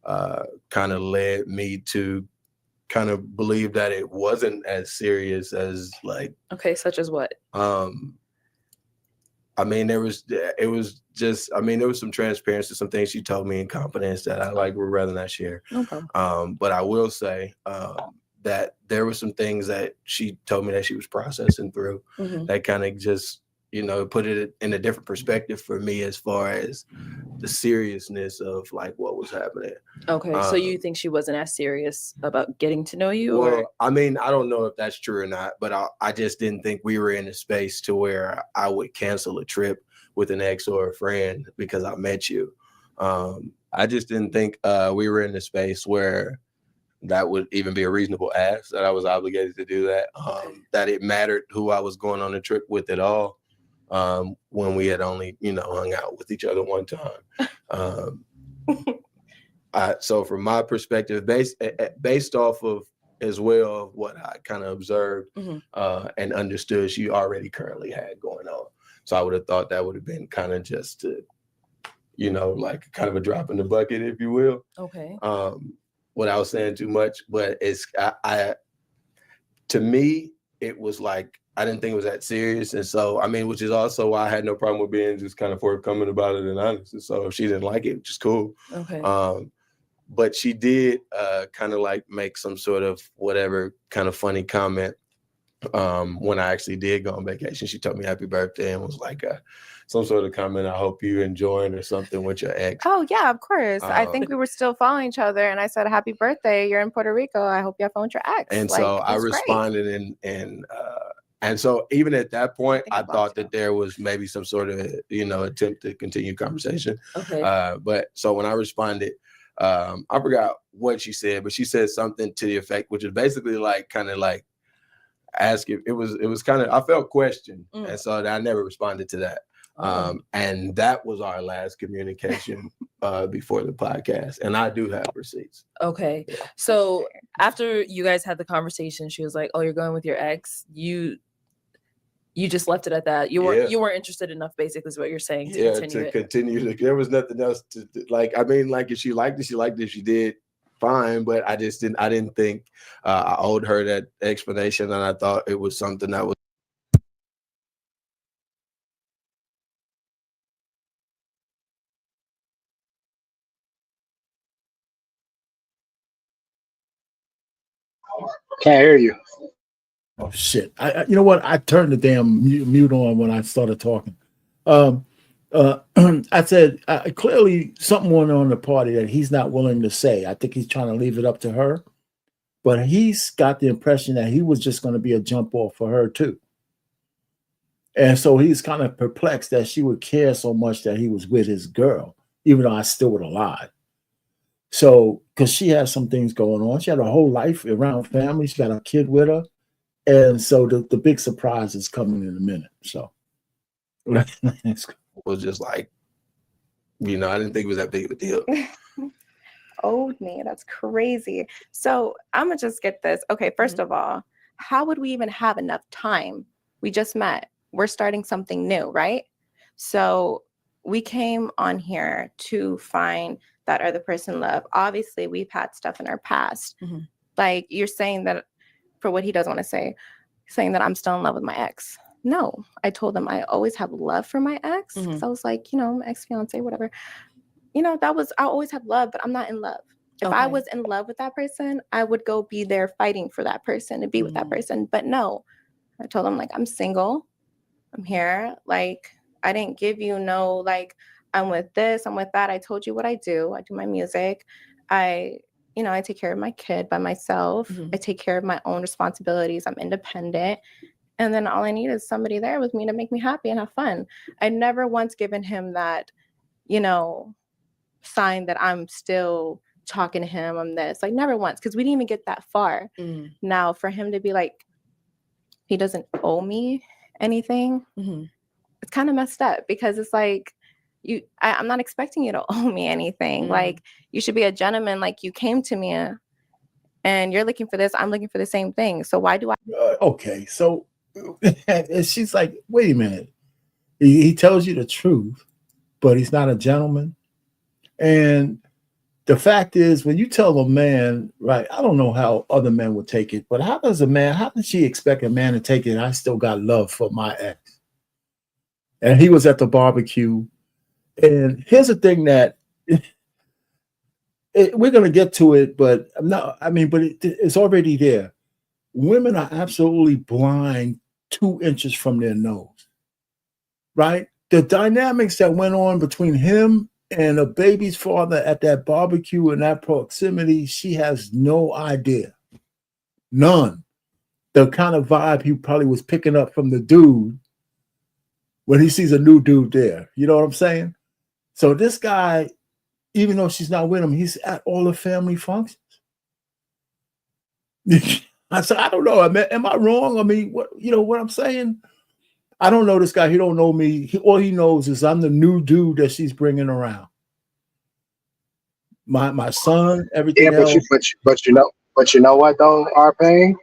kind of led me to kind of believe that it wasn't as serious as like. Okay. Such as what? I mean, there was some transparency, some things she told me in confidence that I would rather not share. Okay. But I will say that there were some things that she told me that she was processing through that kind of just, put it in a different perspective for me as far as the seriousness of like what was happening. Okay. So you think she wasn't as serious about getting to know you? Well, I mean, I don't know if that's true or not, but I just didn't think we were in a space to where I would cancel a trip with an ex or a friend because I met you. I just didn't think we were in a space where that would even be a reasonable ask, that I was obligated to do that, that it mattered who I was going on the trip with at all. When we had only, hung out with each other one time. So from my perspective, based off of as well of what I kind of observed and understood she already currently had going on. So I would have thought that would have been kind of just to, like kind of a drop in the bucket, if you will. Okay. Without saying too much, but it's, to me, it was like, I didn't think it was that serious. And so, I mean, which is also why I had no problem with being just kind of forthcoming about it and honest. And so if she didn't like it, which is cool. Okay. But she did kind of like make some sort of whatever kind of funny comment when I actually did go on vacation. She told me happy birthday and was like some sort of comment, I hope you enjoying or something with your ex. Oh, yeah, of course. I think we were still following each other. And I said, happy birthday. You're in Puerto Rico. I hope you have fun with your ex. And so I responded and so even at that point, I thought that there was maybe some sort of, attempt to continue conversation. Okay. But so when I responded, I forgot what she said, but she said something to the effect, which is basically like kind of like ask if it was kind of, I felt questioned, and so I never responded to that. And that was our last communication before the podcast, and I do have receipts. Okay, so after you guys had the conversation, she was like, "Oh, you're going with your ex." You just left it at that. You weren't interested enough, basically, is what you're saying, to continue. There was nothing else to like. I mean, like if she liked it, she liked it. She did fine, but I didn't think I owed her that explanation, and I thought it was something that was. Can't hear you. Oh shit! You know what? I turned the damn mute on when I started talking. I said clearly something went on in the party that he's not willing to say. I think he's trying to leave it up to her, but he's got the impression that he was just going to be a jump off for her too. And so he's kind of perplexed that she would care so much that he was with his girl, even though I still would have lied. So, because she has some things going on. She had a whole life around family. She got a kid with her. And so the big surprise is coming in a minute. So it was just like, I didn't think it was that big of a deal. Owed me. That's crazy. So I'm going to just get this. Okay, first of all, how would we even have enough time? We just met. We're starting something new, right? So we came on here to find that other person love. Obviously, we've had stuff in our past. Like you're saying that, for what he doesn't want to say, saying that I'm still in love with my ex. No, I told him I always have love for my ex. So I was like, my ex-fiance, whatever. I always have love, but I'm not in love. If I was in love with that person, I would go be there fighting for that person to be with that person. But no, I told him, like, I'm single. I'm here. Like, I didn't give you no, like, I'm with this, I'm with that. I told you what I do. I do my music. I take care of my kid by myself. I take care of my own responsibilities. I'm independent. And then all I need is somebody there with me to make me happy and have fun. I never once given him that, sign that I'm still talking to him on this. Like, never once, because we didn't even get that far. Now, for him to be like, he doesn't owe me anything, it's kind of messed up, because it's like, I'm not expecting you to owe me anything. Like, you should be a gentleman. Like, you came to me and you're looking for this. I'm looking for the same thing. So why do I? Okay. So she's like, wait a minute. He tells you the truth, but he's not a gentleman. And the fact is, when you tell a man, right, I don't know how other men would take it, but how does she expect a man to take it? I still got love for my ex. And he was at the barbecue. And here's the thing that we're going to get to it, but it's already there. Women are absolutely blind 2 inches from their nose, right? The dynamics that went on between him and a baby's father at that barbecue in that proximity, she has no idea. None. The kind of vibe he probably was picking up from the dude when he sees a new dude there. You know what I'm saying? So this guy, even though she's not with him, he's at all the family functions. I said, I don't know. Am I wrong? I mean, what I'm saying? I don't know this guy. He don't know me. All he knows is I'm the new dude that she's bringing around. My son, everything else. But you know what though, R-Pain?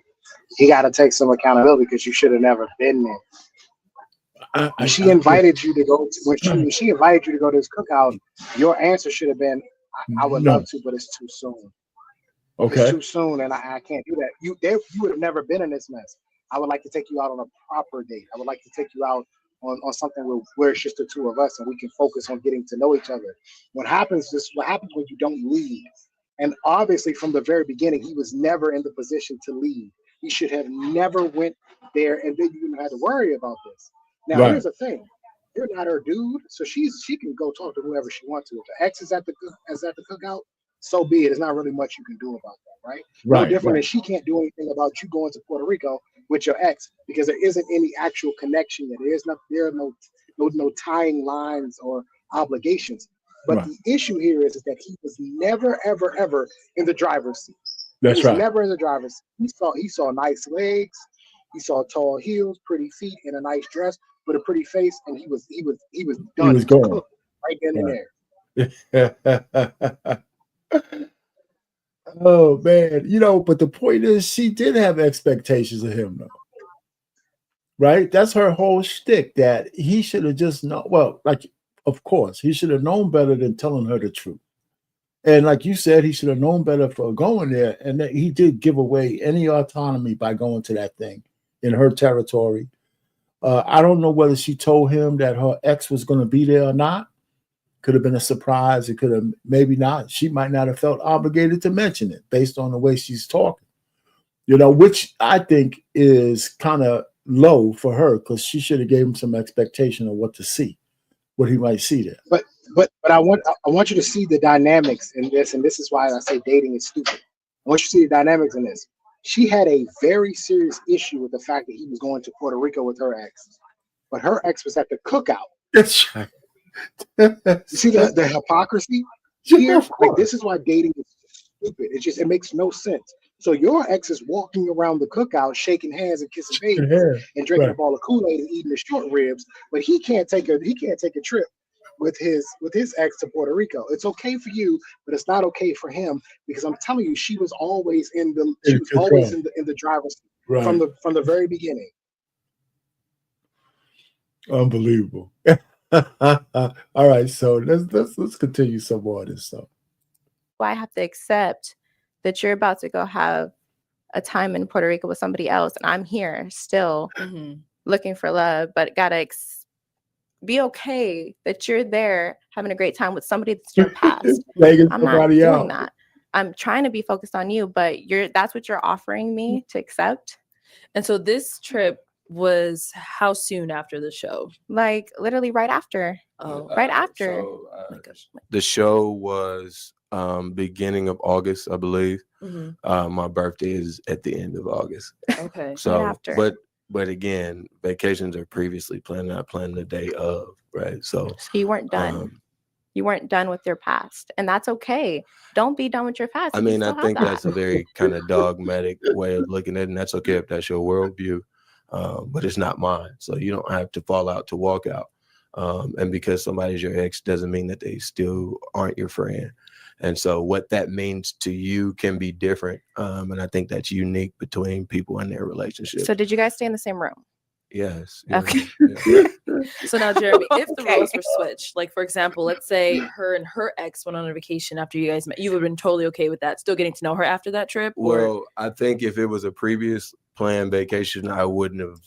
He got to take some accountability, because you should have never been there. When she invited you to go to this cookout, your answer should have been, I would love to, but it's too soon. Okay. It's too soon, and I can't do that. You would have never been in this mess. I would like to take you out on a proper date. I would like to take you out on something where it's just the two of us and we can focus on getting to know each other. What happens when you don't lead. And obviously from the very beginning, he was never in the position to lead. He should have never went there, and then you didn't have to worry about this. Now, Here's the thing. You're not her dude, so she can go talk to whoever she wants to. If the ex is at the cookout, so be it. There's not really much you can do about that, right? No different than she can't do anything about you going to Puerto Rico with your ex, because there isn't any actual connection yet. There are no tying lines or obligations. But Right. the issue here is that he was never, ever, ever in the driver's seat. That's He was right. never in the driver's seat. He saw nice legs, he saw tall heels, pretty feet, and a nice dress with a pretty face, and he was done. was He gone. cooked right then and Right. there. Oh man, but the point is, she did have expectations of him, though. Right? That's her whole shtick. That he should have just known. Well, like, of course, he should have known better than telling her the truth. And like you said, he should have known better for going there. And that he did give away any autonomy by going to that thing in her territory. I don't know whether she told him that her ex was going to be there or not. Could have been a surprise. It could have, maybe not. She might not have felt obligated to mention it based on the way she's talking, which I think is kind of low for her, because she should have gave him some expectation of what to see, what he might see there. But I want you to see the dynamics in this, and this is why I say dating is stupid. I want you to see the dynamics in this. She had a very serious issue with the fact that he was going to Puerto Rico with her ex, but her ex was at the cookout. That's right. You see the hypocrisy here? Like, this is why dating is stupid. It makes no sense. So your ex is walking around the cookout, shaking hands and kissing babies and drinking up all the Kool-Aid and eating the short ribs, but he can't take a trip with his ex to Puerto Rico. It's okay for you, but it's not okay for him, because I'm telling you, she was always in the driver's seat from the very beginning. Unbelievable. All right, so let's continue some more of this stuff. Well, I have to accept that you're about to go have a time in Puerto Rico with somebody else, and I'm here still looking for love, but gotta be okay that you're there having a great time with somebody that's your past. I'm not doing that. I'm trying to be focused on you, but that's what you're offering me to accept. And so this trip was how soon after the show? Like literally right after. Oh, right after. So, the show was beginning of August, I believe. My birthday is at the end of August. Okay. So, right after. But again, vacations are previously planned, not planned the day of, right? So you weren't done. You weren't done with your past, and that's okay. Don't be done with your past. I mean, I think that's a very kind of dogmatic way of looking at it, and that's okay if that's your worldview, but it's not mine. So you don't have to fall out to walk out. And because somebody's your ex doesn't mean that they still aren't your friend. And so what that means to you can be different. And I think that's unique between people and their relationship. So did you guys stay in the same room? Yes. Okay. Yeah. So now, Jeremy, if the roles were switched, like for example, let's say her and her ex went on a vacation after you guys met, you would have been totally okay with that, still getting to know her after that trip? Well, I think if it was a previous planned vacation, I wouldn't have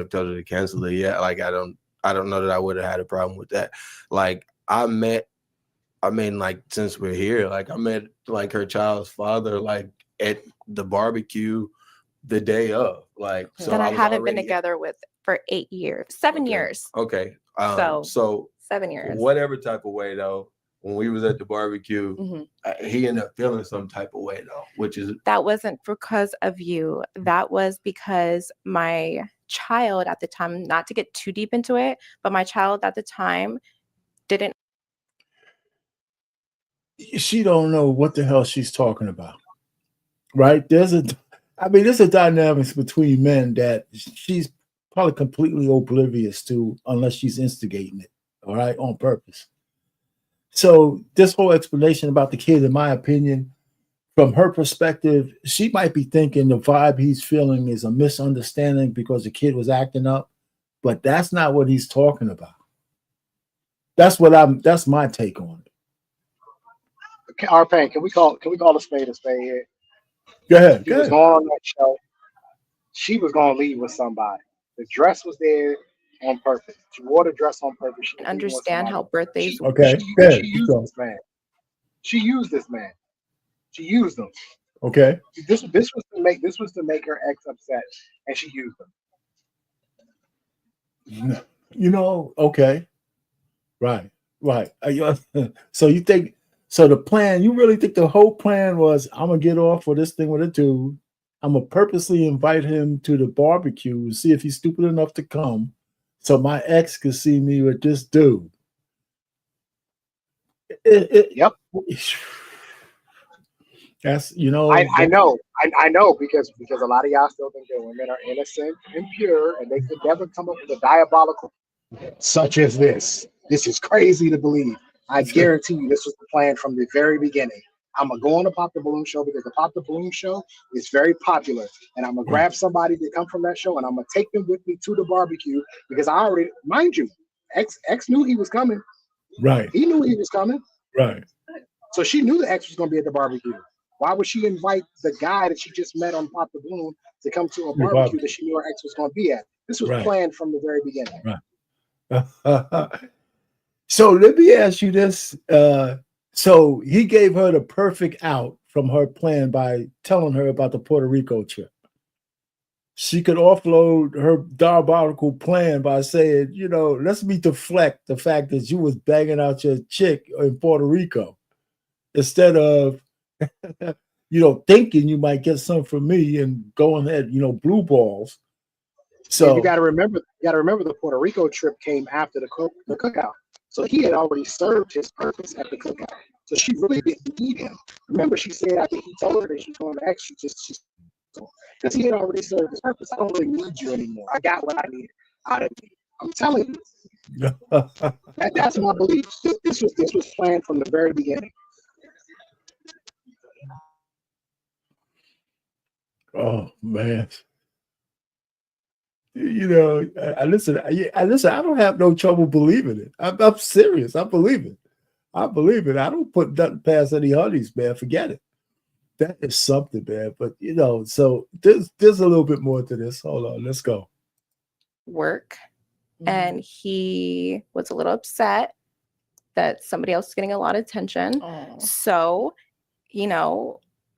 told her to cancel it yet. Like I don't know that I would have had a problem with that. Like since we're here, like I met like her child's father like at the barbecue the day of. Like so that I haven't been together with for 8 years, 7 years. Okay. So 7 years. Whatever type of way though, when we was at the barbecue, he ended up feeling some type of way though, which is that wasn't because of you. That was because my child at the time, not to get too deep into it, but my child at the time didn't. She don't know what the hell she's talking about, right? There's a dynamics between men that she's probably completely oblivious to unless she's instigating it, all right, on purpose. So this whole explanation about the kid, in my opinion, from her perspective, she might be thinking the vibe he's feeling is a misunderstanding because the kid was acting up, but that's not what he's talking about. That's my take on it. Pain, can we call a spade here? Go ahead. She was going on that show. She was going to leave with somebody. The dress was there on purpose. She wore the dress on purpose. She understand how birthdays. Okay. She used this man. She used this man. She used him. Okay. This was to make her ex upset, and she used him. Okay. Right. So you think? So the plan, you really think the whole plan was, I'm going to get off for this thing with a dude. I'm going to purposely invite him to the barbecue and see if he's stupid enough to come, so my ex could see me with this dude. Yep. That's I know because a lot of y'all still think that women are innocent and pure, and they could never come up with a diabolical such as this. This is crazy to believe. I guarantee you, this was the plan from the very beginning. I'm gonna go on the Pop the Balloon show because the Pop the Balloon show is very popular, and I'm gonna grab somebody to come from that show, and I'm gonna take them with me to the barbecue because I already, mind you, X knew he was coming. Right. He knew he was coming. Right. So she knew the X was gonna be at the barbecue. Why would she invite the guy that she just met on Pop the Balloon to come to a barbecue that she knew her ex was going to be at? This was planned from the very beginning. Right. So let me ask you this. So he gave her the perfect out from her plan by telling her about the Puerto Rico trip. She could offload her diabolical plan by saying, let's me deflect the fact that you was banging out your chick in Puerto Rico instead of thinking you might get some from me and going ahead, blue balls. So you got to remember the Puerto Rico trip came after the cookout. So he had already served his purpose at the cookout. So she really didn't need him. Remember, she said after he told her that she was going to ask, because he had already served his purpose. I don't really need you anymore. I got what I needed out of you. I'm telling you. That's my belief. This was planned from the very beginning. Oh man. I listen. I don't have no trouble believing it. I'm serious. I believe it. I don't put nothing past any honeys, man. Forget it. That is something, man. But so there's a little bit more to this. Hold on, let's go. Work, and he was a little upset that somebody else is getting a lot of attention. So,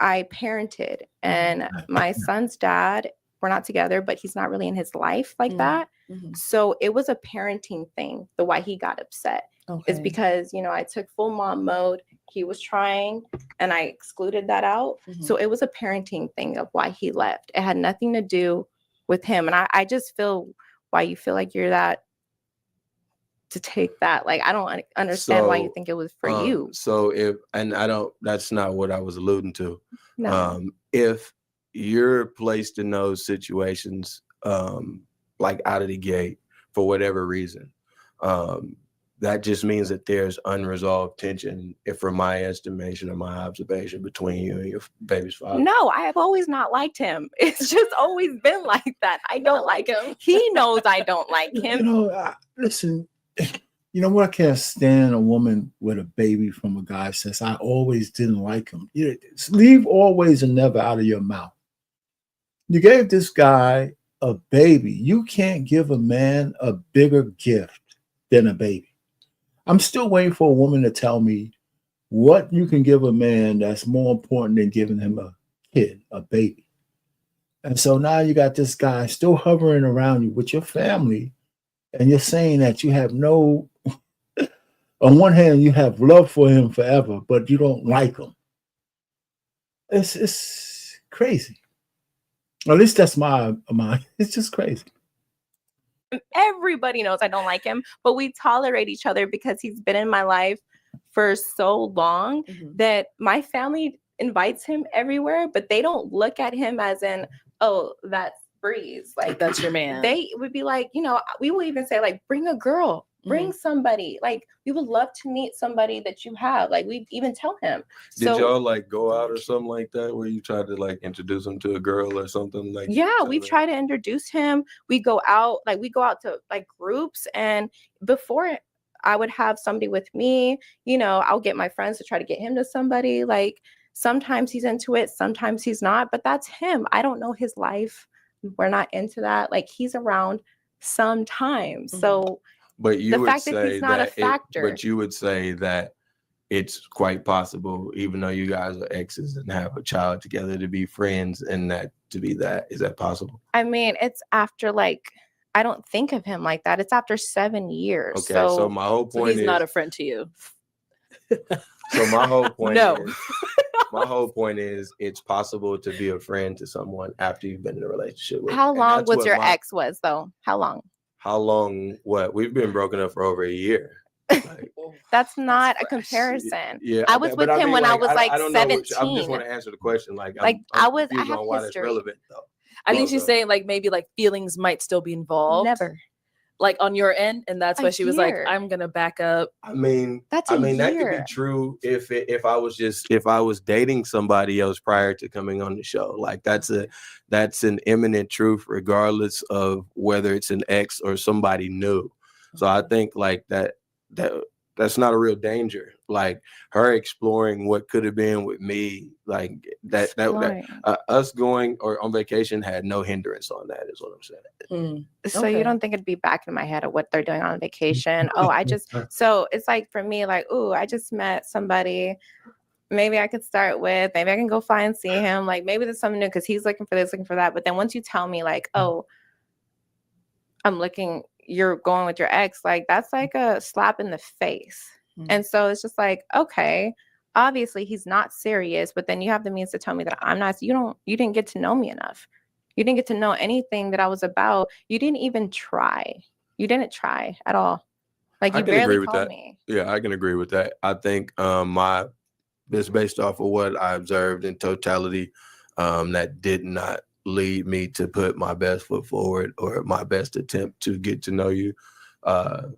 I parented, and my son's dad, we're not together, but he's not really in his life like that. So it was a parenting thing. The why he got upset is because, I took full mom mode. He was trying and I excluded that out. So it was a parenting thing of why he left. It had nothing to do with him. And I just feel why you feel like you're that to take that. Like, I don't understand why you think it was for you. So that's not what I was alluding to. No. If you're placed in those situations, like out of the gate for whatever reason, that just means that there's unresolved tension, if from my estimation or my observation, between you and your baby's father. No, I have always not liked him. It's just always been like that. I don't like him. He knows I don't like him. Listen, what? I can't stand a woman with a baby from a guy says, I always didn't like him. Leave always and never out of your mouth. You gave this guy a baby. You can't give a man a bigger gift than a baby. I'm still waiting for a woman to tell me what you can give a man that's more important than giving him a kid, a baby. And so now you got this guy still hovering around you with your family, and you're saying that you have no, on one hand, you have love for him forever, but you don't like him. It's crazy. At least that's my mind. It's just crazy. Everybody knows I don't like him, but we tolerate each other because he's been in my life for so long that my family invites him everywhere, but they don't look at him as in, oh, that's Breeze. Like, that's your man. They would be like, we will even say, like, bring a girl, bring somebody. Like, we would love to meet somebody that you have. Like, we even tell him. Did y'all like go out or something like that where you tried to like introduce him to a girl or something like? Yeah, we've tried to introduce him. We go out to like groups, and before I would have somebody with me, I'll get my friends to try to get him to somebody. Like, sometimes he's into it, sometimes he's not, but that's him. I don't know his life. We're not into that. Like, he's around sometimes. So but you the would fact say that he's not a factor. But you would say that it's quite possible, even though you guys are exes and have a child together, to be friends and that to be that. Is that possible? I mean, it's after I don't think of him like that. It's after 7 years. Okay, so my whole point he's is not a friend to you. So my whole point No. is my whole point is it's possible to be a friend to someone after you've been in a relationship with. How long was your ex though? How long? How long? What? We've been broken up for over a year. Like, That's not a fresh. comparison. Yeah, I was with him when I was like I don't know. I just 17. want to answer the question. Like, Like, I'm I confused have on why that's history. relevant though. I think Well, she's so- saying like maybe like feelings might still be involved. Never. Like on your end, and that's A why she was like, year. "I'm gonna back up." I mean, That's a that could be year. true if I was dating somebody else prior to coming on the show. Like that's an imminent truth, regardless of whether it's an ex or somebody new. So I think like that's not a real danger. Like her exploring what could have been with me, like that us going or on vacation had no hindrance on that, is what I'm saying. So Okay. you don't think it'd be back in my head of what they're doing on vacation? Oh, so it's like for me, like, ooh, I just met somebody. Maybe I could start with, maybe I can go fly and see him. Like maybe there's something new because he's looking for this, looking for that. But then once you tell me like, oh, you're going with your ex, like that's like a slap in the face. And so it's just like, okay, obviously he's not serious, but then you have the means to tell me that I'm not, you didn't get to know me enough. You didn't get to know anything that I was about. You didn't even try. You didn't try at all. Like you barely called me. Yeah, I can agree with that. I think it's based off of what I observed in totality, that did not lead me to put my best foot forward or my best attempt to get to know you.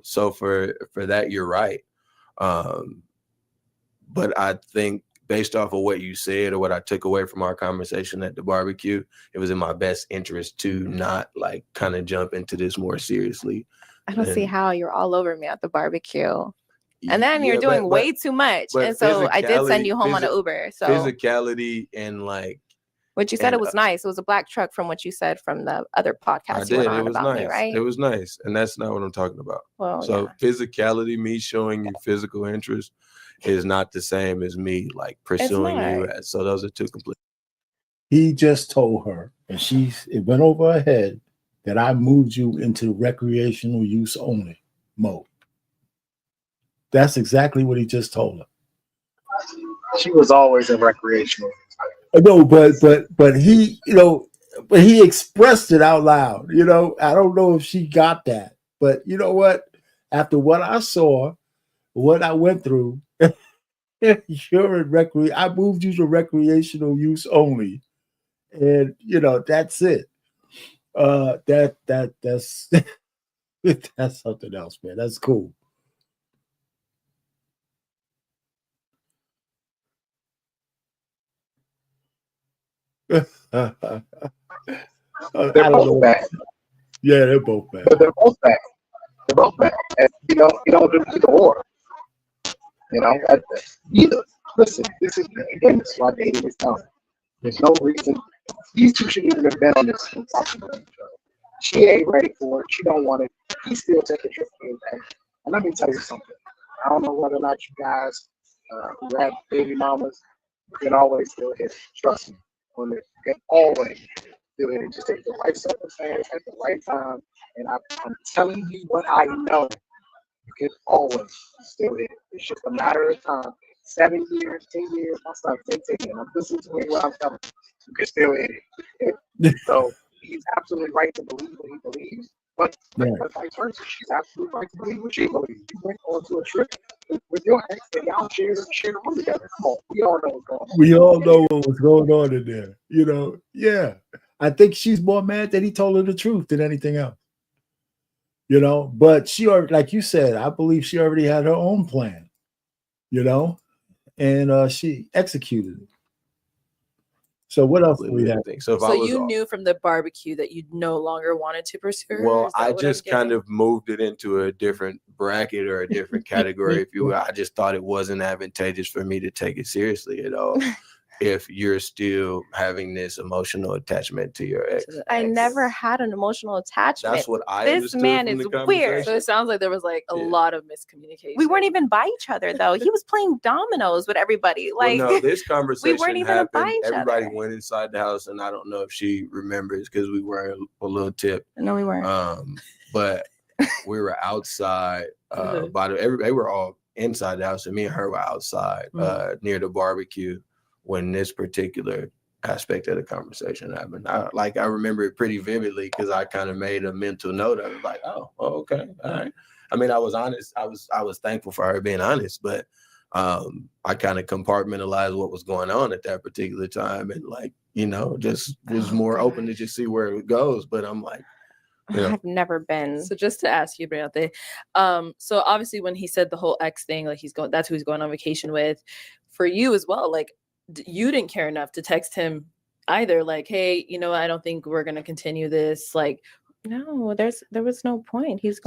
So for that, you're right. But I think based off of what you said or what I took away from our conversation at the barbecue, it was in my best interest to not like kind of jump into this more seriously. I don't see how you're all over me at the barbecue. And then you're doing way too much. but And so I did send you home on an Uber. So physicality and like, what you said, it was nice. It was a black truck from what you said from the other podcast you went on about me, right? It was nice. And that's not what I'm talking about. Well, so physicality, me showing you physical interest is not the same as me like pursuing you. So those are two complete. He just told her, and it went over her head, that I moved you into recreational use only mode. That's exactly what he just told her. She was always in recreational. No, but he, but he expressed it out loud. I don't know if she got that, but you know what? After what I saw, what I went through, you're in I moved you to recreational use only, and that's it. That's that's something else, man. That's cool. They're both back. Yeah, they're both back. They're both back. They're both back. And you don't do either or. Listen, this is again, this is why dating is done. There's no reason these two should even have been on this. She ain't ready for it. She don't want it. He's still taking her back. And let me tell you something. I don't know whether or not you guys who have baby mamas can always still hit it. Trust me. When it can always do it. Just take the right circumstance at the right time. And I'm telling you what I know. You can always still hit it. It's just a matter of time. 7 years, 10 years, I'll start taking. I'm listening to what I'm telling you. You can still hit it. So he's absolutely right to believe what he believes. But vice versa, she's absolutely right to believe what she believes. You went on to a trip with your ex and y'all share the room together. Come on, we all know what's going on. We all know what was going on in there. Yeah. I think she's more mad that he told her the truth than anything else. But she already, like you said, I believe she already had her own plan. And she executed it. So what else do we have? So you knew from the barbecue that you no longer wanted to pursue her? Well, I just kind of moved it into a different bracket or a different category, if you will. I just thought it wasn't advantageous for me to take it seriously at all. If you're still having this emotional attachment to your ex. I never had an emotional attachment. That's what I This man is weird. So it sounds like there was like a lot of miscommunication. We weren't even by each other though. He was playing dominoes with everybody. Like, well, no, this conversation we weren't even happened. by each Everybody other. went inside the house, and I don't know if she remembers because we were a little tip. No, we weren't. But we were outside. They were all inside the house, and me and her were outside near the barbecue when this particular aspect of the conversation happened. I remember it pretty vividly because I kind of made a mental note of it, like, oh, okay, all right. I mean, I was honest. I was thankful for her being honest, but I kind of compartmentalized what was going on at that particular time, and like, you know, just was more open to just see where it goes. But I'm like, you know. I've never been. So just to ask you, Briante, so obviously when he said the whole ex thing, like that's who he's going on vacation with, for you as well, like you didn't care enough to text him either, like, hey, you know, I don't think we're gonna continue this. Like, No, there was no point. He's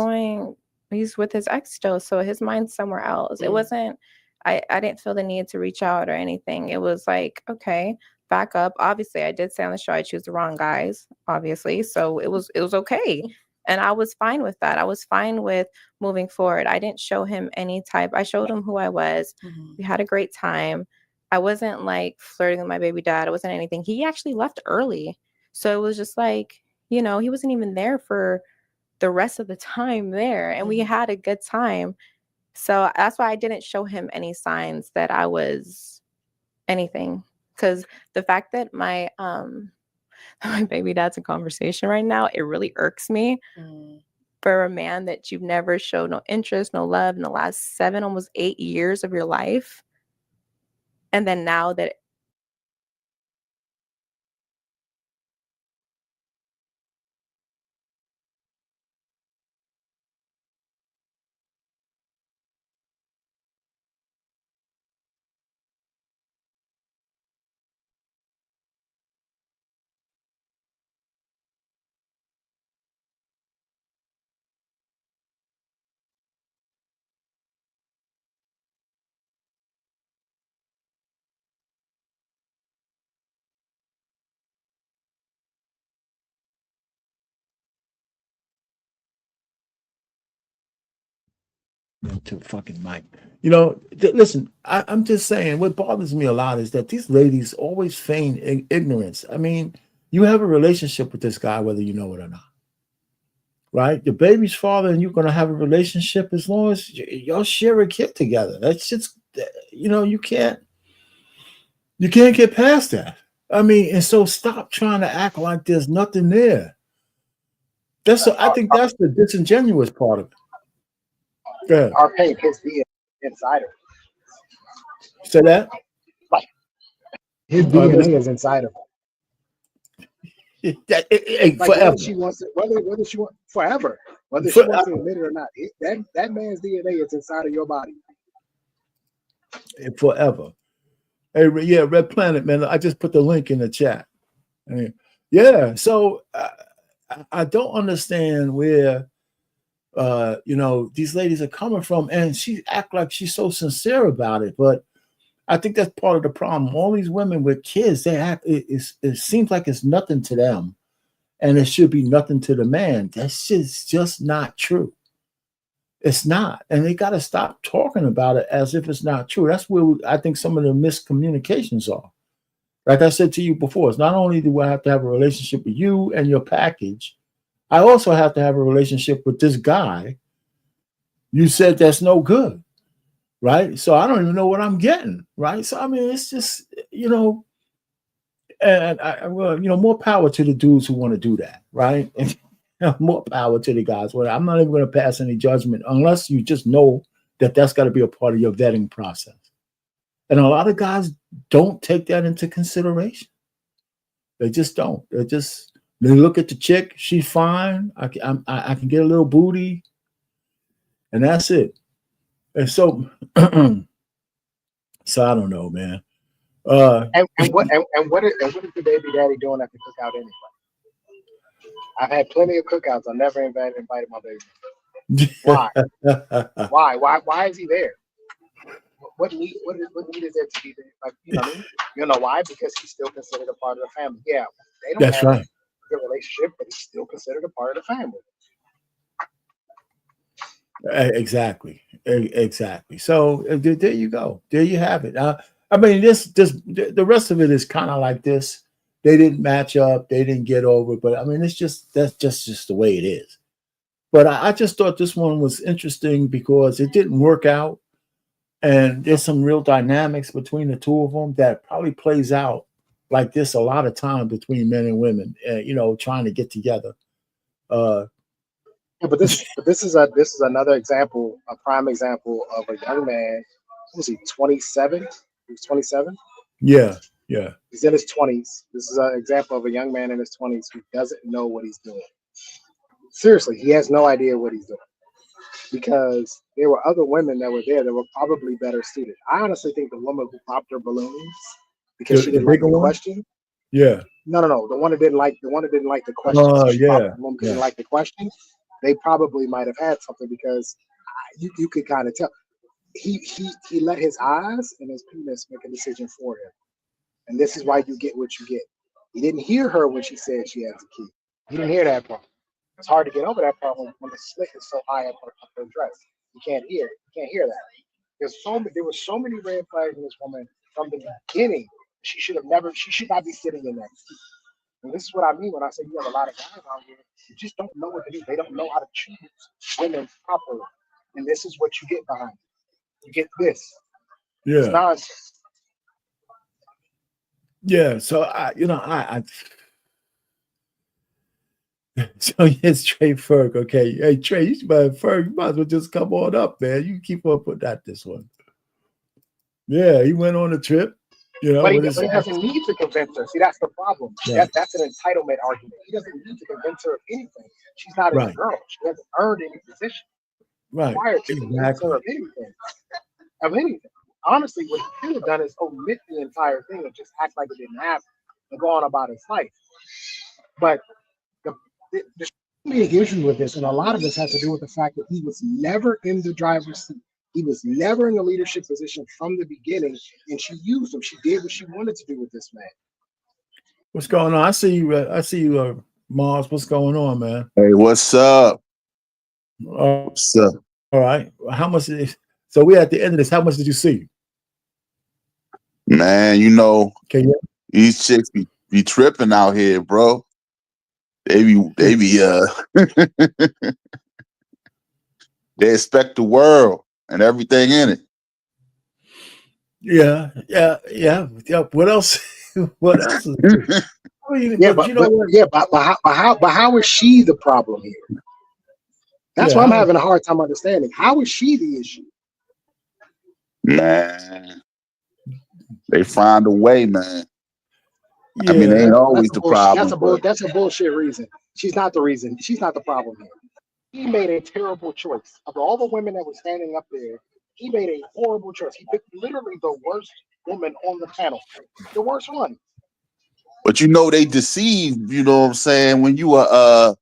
with his ex still, so his mind's somewhere else. It wasn't, I didn't feel the need to reach out or anything. It was like, okay, back up. Obviously, I did say on the show I choose the wrong guys, obviously. So it was okay. And I was fine with that. I was fine with moving forward. I didn't show him any type. I showed him who I was. We had a great time. I wasn't like flirting with my baby dad. It wasn't anything. He actually left early. So it was just like, you know, he wasn't even there for the rest of the time there. And we had a good time. So that's why I didn't show him any signs that I was anything. Because the fact that my baby dad's in conversation right now, it really irks me. For a man that you've never showed no interest, no love in the last 7, almost 8 years of your life. And then now that to fucking Mike. You know, listen, I'm just saying what bothers me a lot is that these ladies always feign ignorance. I mean, you have a relationship with this guy, whether you know it or not. Right? The baby's father and you're going to have a relationship as long as y'all share a kid together. That's just, you know, you can't get past that. I mean, and so stop trying to act like there's nothing there. I think that's the disingenuous part of it. Yeah. Our paint his DNA inside of it. Say that? Like his DNA is inside of it. Like Forever. whether she wants to, whether she wants forever, whether she wants to admit it or not, that man's DNA is inside of your body. Forever. Hey, yeah, Red Planet, man. I just put the link in the chat. I mean, yeah. So I don't understand where you know, these ladies are coming from, and she act like she's so sincere about it. But I think that's part of the problem. All these women with kids, they act, it seems like it's nothing to them, and it should be nothing to the man. That's just not true. It's not, and they got to stop talking about it as if it's not true. That's where I think some of the miscommunications are. Like I said to you before, it's not only do I have to have a relationship with you and your package, I also have to have a relationship with this guy. You said that's no good, right? So I don't even know what I'm getting, right? So I mean, it's just, you know, and well, you know, more power to the dudes who want to do that, right? And more power to the guys. Well, I'm not even going to pass any judgment unless you just know that that's got to be a part of your vetting process. And a lot of guys don't take that into consideration. They just don't. They look at the chick, she's fine. I can get a little booty, and that's it. And so, so I don't know, man. And what is the baby daddy doing at the cookout anyway? I've had plenty of cookouts. I never invited my baby. Why? Why is he there? What need is there to be there? Like, you know why? Because he's still considered a part of the family. Yeah, they don't That's have right. a good relationship, but he's still considered a part of the family. Exactly. So there you go. There you have it. I mean, the rest of it is kind of like this. They didn't match up. They didn't get over. But I mean, that's just the way it is. But I just thought this one was interesting because it didn't work out, and there's some real dynamics between the two of them that probably plays out like this a lot of times between men and women. You know, trying to get together. Yeah, but this is another example, a prime example of a young man. What was he? 27. He was 27. Yeah, yeah. He's in his 20s. This is an example of a young man in his 20s who doesn't know what he's doing. Seriously, he has no idea what he's doing because there were other women that were there that were probably better suited. I honestly think the woman who popped her balloons because she didn't like the question. Yeah. No. The one that didn't like the question. Oh, yeah. The woman didn't like the question. They probably might have had something because you could kind of tell. He let his eyes and his penis make a decision for him. And this is why you get what you get. He didn't hear her when she said she has a key. He didn't hear that part. It's hard to get over that part when the slit is so high up her dress. You can't hear it. You can't hear that. There were so many red flags in this woman from the beginning. She should not be sitting in that seat. And this is what I mean when I say you have a lot of guys out here who just don't know what to do. They don't know how to choose women properly. And this is what you get behind it. You get this. Yeah. It's nonsense. Yeah. So I so it's Trey Ferg. Okay. Hey Trey, Ferg, you might as well just come on up, man. You keep on putting out this one. Yeah, he went on a trip. But he doesn't need to convince her. See, that's the problem. Right. That's an entitlement argument. He doesn't need to convince her of anything. She's not a girl. She hasn't earned any position. Right. Required to convince her of anything. Of anything. Honestly, what he could have done is omit the entire thing and just act like it didn't happen and go on about his life. But there's so many issues with this, and a lot of this has to do with the fact that he was never in the driver's seat. He was never in a leadership position from the beginning, and she used him. She did what she wanted to do with this man. What's going on? I see you, Mars. What's going on, man? Hey, what's up? What's up? All right. How much? So we're at the end of this. How much did you see? Man, these chicks be tripping out here, bro. They expect the world and everything in it. Yeah. What else? What else? But how is she the problem here? That's why I'm having a hard time understanding. How is she the issue? Man, they find a way, man. Yeah. I mean, they ain't always the problem. That's a bullshit reason. She's not the reason. She's not the problem here. He made a terrible choice. Of all the women that were standing up there, he made a horrible choice. He picked literally the worst woman on the panel. The worst one. But they deceive, you know what I'm saying? When you are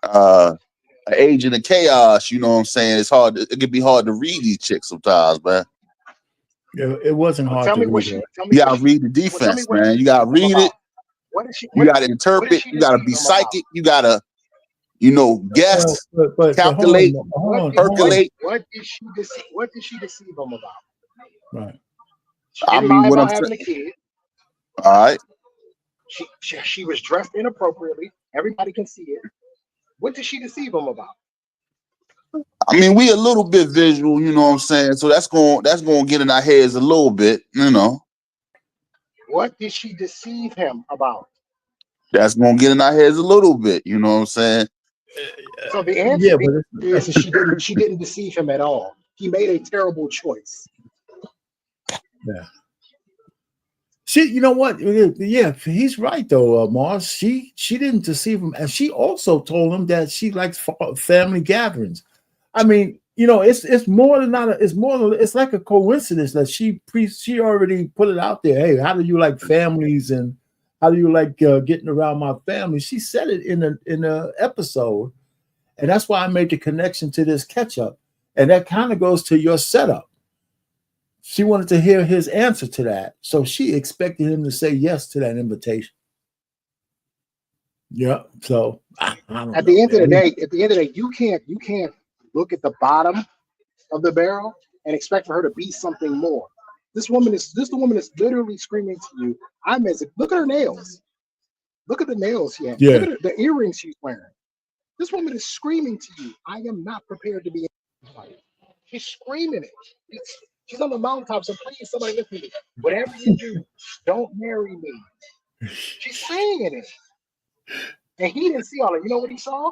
an agent of chaos, you know what I'm saying? It can be hard to read these chicks sometimes, man. It wasn't hard to read. You gotta read the defense, man. You gotta read it. You gotta interpret. You gotta be psychic. You gotta, guess, calculate, percolate. What did she deceive him about? Right. I mean, what I'm saying. A kid. All right. She was dressed inappropriately. Everybody can see it. What did she deceive him about? I mean, we a little bit visual, you know what I'm saying? So that's going to get in our heads a little bit, What did she deceive him about? That's going to get in our heads a little bit, you know what I'm saying? So the answer is she didn't deceive him at all. He made a terrible choice. Yeah. You know what? Yeah, he's right though, Mars. She didn't deceive him, and she also told him that she likes family gatherings. I mean, it's more than not. It's like a coincidence that she already put it out there. Hey, how do you like families, and how do you like getting around my family? She said it in a episode, and that's why I made the connection to this catch up, and that kind of goes to your setup. She wanted to hear his answer to that. So she expected him to say yes to that invitation. Yeah. So at the end of the day, you can't look at the bottom of the barrel and expect for her to be something more. This woman is literally screaming to you. Look at her nails. Look at the nails she has. Yeah. Look at the earrings she's wearing. This woman is screaming to you. I am not prepared to be in life. She's screaming it. She's on the mountaintop, so please, somebody listen to me. Whatever you do, don't marry me. She's saying it. And he didn't see all of it. You know what he saw?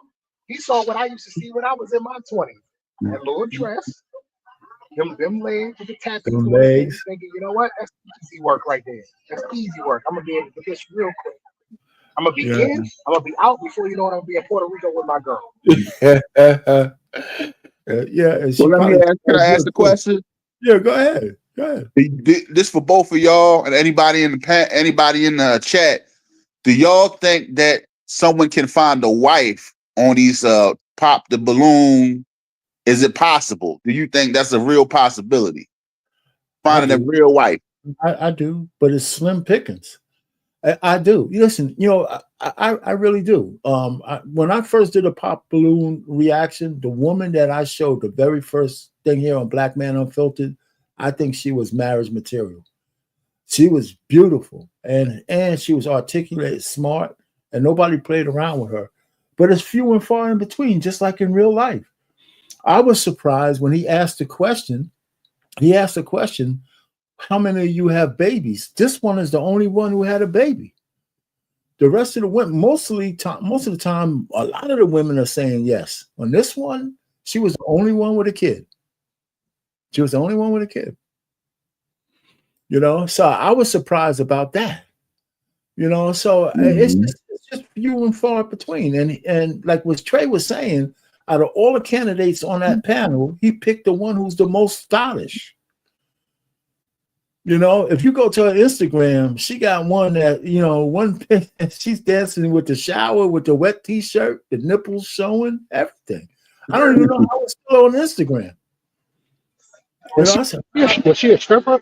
He saw what I used to see when I was in my 20s. That little dress, them legs with the tattoos. Them legs. Thinking, you know what? That's easy work right there. That's easy work. I'm gonna be able to get this real quick. I'm gonna be in. I'm gonna be out before you know it. I'm gonna be in Puerto Rico with my girl. Yeah. And Well, can I ask the question? Yeah, go ahead. Go ahead. This for both of y'all and anybody in the chat. Do y'all think that someone can find a wife on these Pop the Balloon? Is it possible? Do you think that's a real possibility? Finding a real wife? I do, but it's slim pickings. I do. Listen, I really do. When I first did a Pop Balloon reaction, the woman that I showed the very first thing here on Black Man Unfiltered, I think she was marriage material. She was beautiful and she was articulate, smart, and nobody played around with her. But it's few and far in between, just like in real life. I was surprised when he asked the question. He asked the question, how many of you have babies? This one is the only one who had a baby. The rest of the women, most of the time, a lot of the women are saying yes. On this one, she was the only one with a kid. She was the only one with a kid. So I was surprised about that. So it's just few and far between. And like what Trey was saying, out of all the candidates on that panel, he picked the one who's the most stylish. If you go to her Instagram, she got one that, she's dancing with the shower, with the wet t-shirt, the nipples showing, everything. I don't even know how it's still on Instagram. Was she a stripper?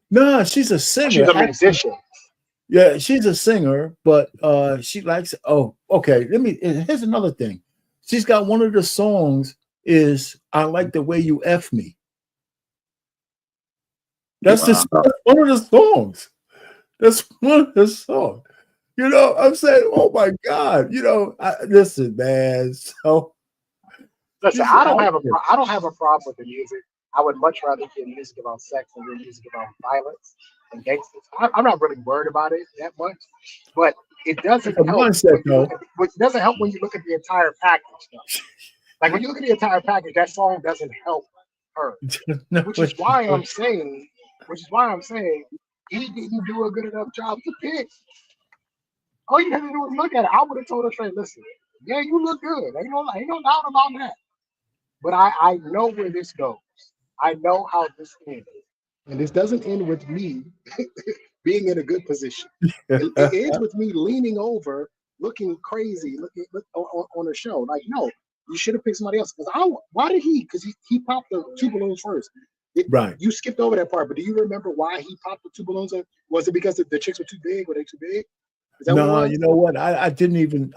No, she's a singer. She's a musician. Yeah, she's a singer, but she likes. Oh, okay. Here's another thing. She's got one of the songs is "I Like the Way You F Me." That's one of the songs. That's one of the songs. I'm saying, oh my God. Listen, man. So listen, I don't have a problem with the music. I would much rather hear music about sex than hear music about violence and gangsters. I'm not really worried about it that much, but it doesn't help. It doesn't help when you look at the entire package. Like when you look at the entire package, that song doesn't help her. Which is why I'm saying he didn't do a good enough job to pick. All you had to do was look at it. I would have told her straight, listen, yeah, you look good. Ain't no doubt about that. But I know where this goes. I know how this ends. And this doesn't end with me being in a good position. It ends with me leaning over, looking crazy, looking on a show. Like, no, you should have picked somebody else. Why did he? Because he popped the 2 balloons first. Right. You skipped over that part, but do you remember why he popped the 2 balloons? Was it because the chicks were too big? Were they too big? No, you know what? I didn't even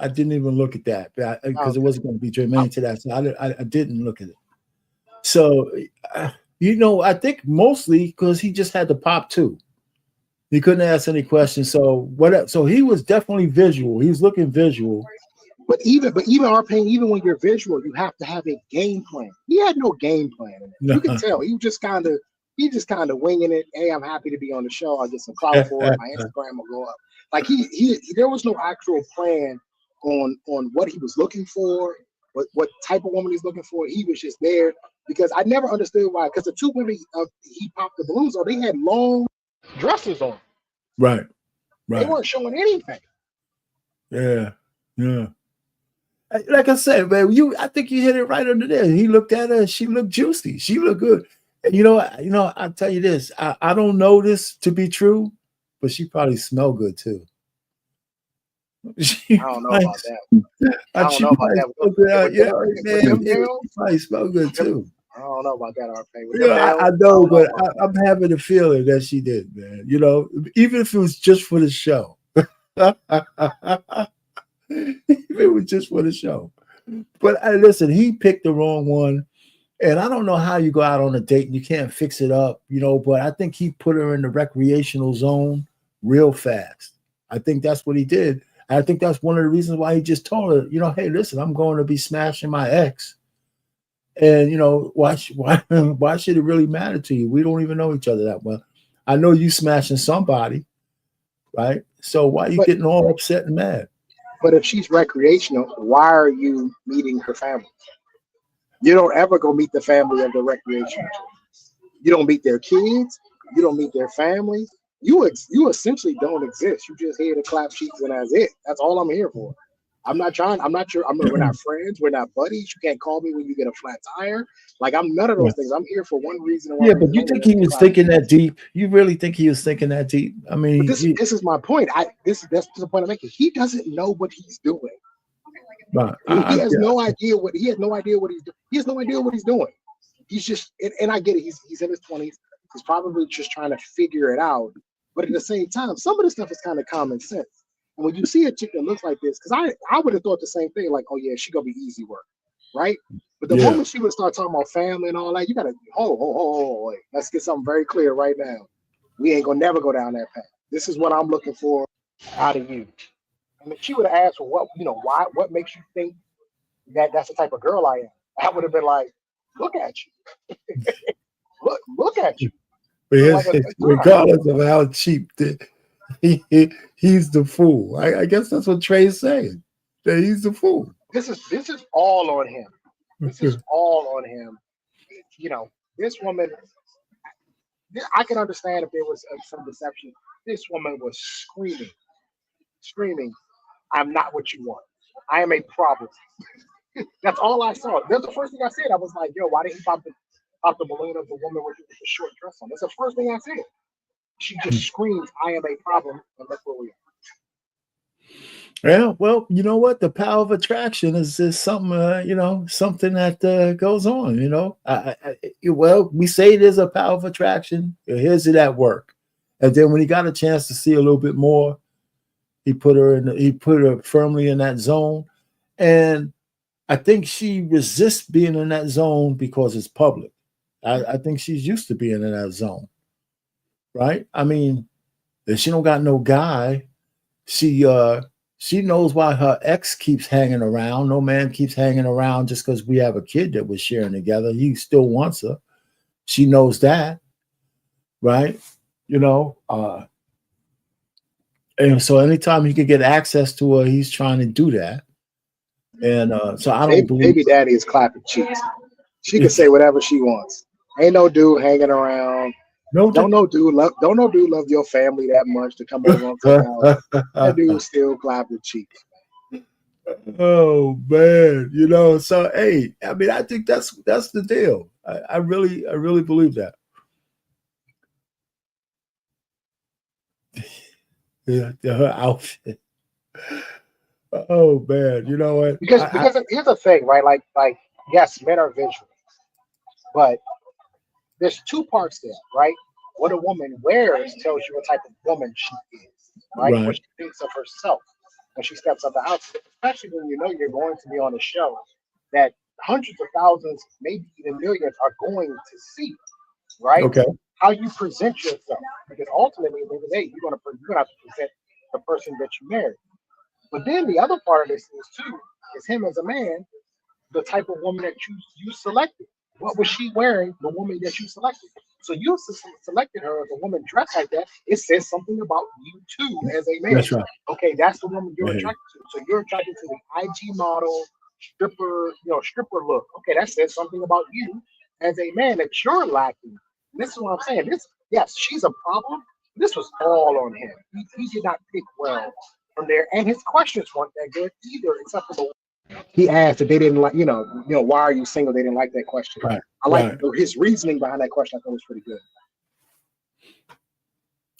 look at that because it wasn't going to be germane to that. So I didn't look at it. So, I think mostly because he just had to pop 2. He couldn't ask any questions. So he was definitely visual. He was looking visual. But even R-Pain, even when you're visual, you have to have a game plan. He had no game plan in it. No. You can tell he just kind of winging it. Hey, I'm happy to be on the show. I'll get some clout for it. My Instagram will go up. Like there was no actual plan on what he was looking for, what type of woman he's looking for. He was just there because I never understood why. Because the 2 women he popped the balloons on, they had long dresses on. Right. They weren't showing anything. Yeah. Like I said, man, I think you hit it right under there. He looked at her, she looked juicy. She looked good. And I'll tell you this. I don't know this to be true, but she probably smelled good too. I don't know about that. I don't know about that. She probably smelled good too. I don't know about that, R-Pain. I know, but I'm having a feeling that she did, man. Even if it was just for the show. It was just for the show. But listen, he picked the wrong one. And I don't know how you go out on a date and you can't fix it up, but I think he put her in the recreational zone real fast. I think that's what he did. I think that's one of the reasons why he just told her, hey, listen, I'm going to be smashing my ex. And, why should it really matter to you? We don't even know each other that well. I know you smashing somebody, right? So why are you getting all upset and mad? But if she's recreational, why are you meeting her family? You don't ever go meet the family of the recreational. You don't meet their kids. You don't meet their family. You essentially don't exist. You just here to clap cheeks and that's it. That's all I'm here for. I'm not trying. I'm not sure. We're not friends. We're not buddies. You can't call me when you get a flat tire. Like I'm none of those things. I'm here for one reason. Yeah, but you think he was thinking that deep? You really think he was thinking that deep? I mean, but this is my point. That's the point I'm making. He doesn't know what he's doing. Right. He has no idea what he's doing. He has no idea what he's doing. He's just, and I get it. He's in his 20s. He's probably just trying to figure it out. But at the same time, some of this stuff is kind of common sense. And when you see a chick that looks like this, because I would have thought the same thing, like, oh yeah, she gonna be easy work, right? But the moment she would start talking about family and all that, you gotta wait. Let's get something very clear right now. We ain't gonna never go down that path. This is what I'm looking for out of you. And if she would have asked, well, what makes you think that that's the type of girl I am? I would have been like, look at you. look at you. Regardless of how cheap he's the fool. I guess that's what Trey's saying. That he's the fool. This is all on him. This is all on him. This woman, I can understand if there was some deception. This woman was screaming, I'm not what you want. I am a problem. That's all I saw. That's the first thing I said. I was like, yo, why didn't he pop the balloon of the woman with the short dress on? That's the first thing I said. She just screams, I am a problem, and that's where we are. Yeah, well, you know what? The power of attraction is something, something that goes on, well, we say there's a power of attraction. Here's it at work. And then when he got a chance to see a little bit more, he put her firmly in that zone. And I think she resists being in that zone because it's public. I think she's used to being in that zone. Right? I mean, if she don't got no guy, she knows why her ex keeps hanging around. No man keeps hanging around just because we have a kid that we're sharing together. He still wants her. She knows that, right? And so anytime he can get access to her, he's trying to do that. And so I don't believe baby daddy is clapping cheeks. She can say whatever she wants. Ain't no dude hanging around. Don't no dude love your family that much to come over once in a while. That dude still clapping cheeks. Oh man, so hey, I mean, I think that's the deal. I really believe that. Yeah, her outfit. Oh man, you know what? Because here's the thing, right? Like yes, men are visual, but there's two parts there, right? What a woman wears tells you what type of woman she is, right? What she thinks of herself when she steps out the house, especially when you're going to be on a show that hundreds of thousands, maybe even millions are going to see, right? Okay. How you present yourself, because ultimately, at the end of the day, you're gonna have to present the person that you marry. But then the other part of this is him as a man, the type of woman that you selected. What was she wearing? The woman that you selected. So you selected her as a woman dressed like that. It says something about you too as a man. That's right. Okay, that's the woman you're attracted to. So you're attracted to the IG model, stripper look. Okay, that says something about you as a man that you're lacking. And this is what I'm saying. Yes, she's a problem. This was all on him. He did not pick well from there, and his questions weren't that good either, except for the. He asked if they didn't like, why are you single? They didn't like that question. Right. I like his reasoning behind that question. I thought was pretty good.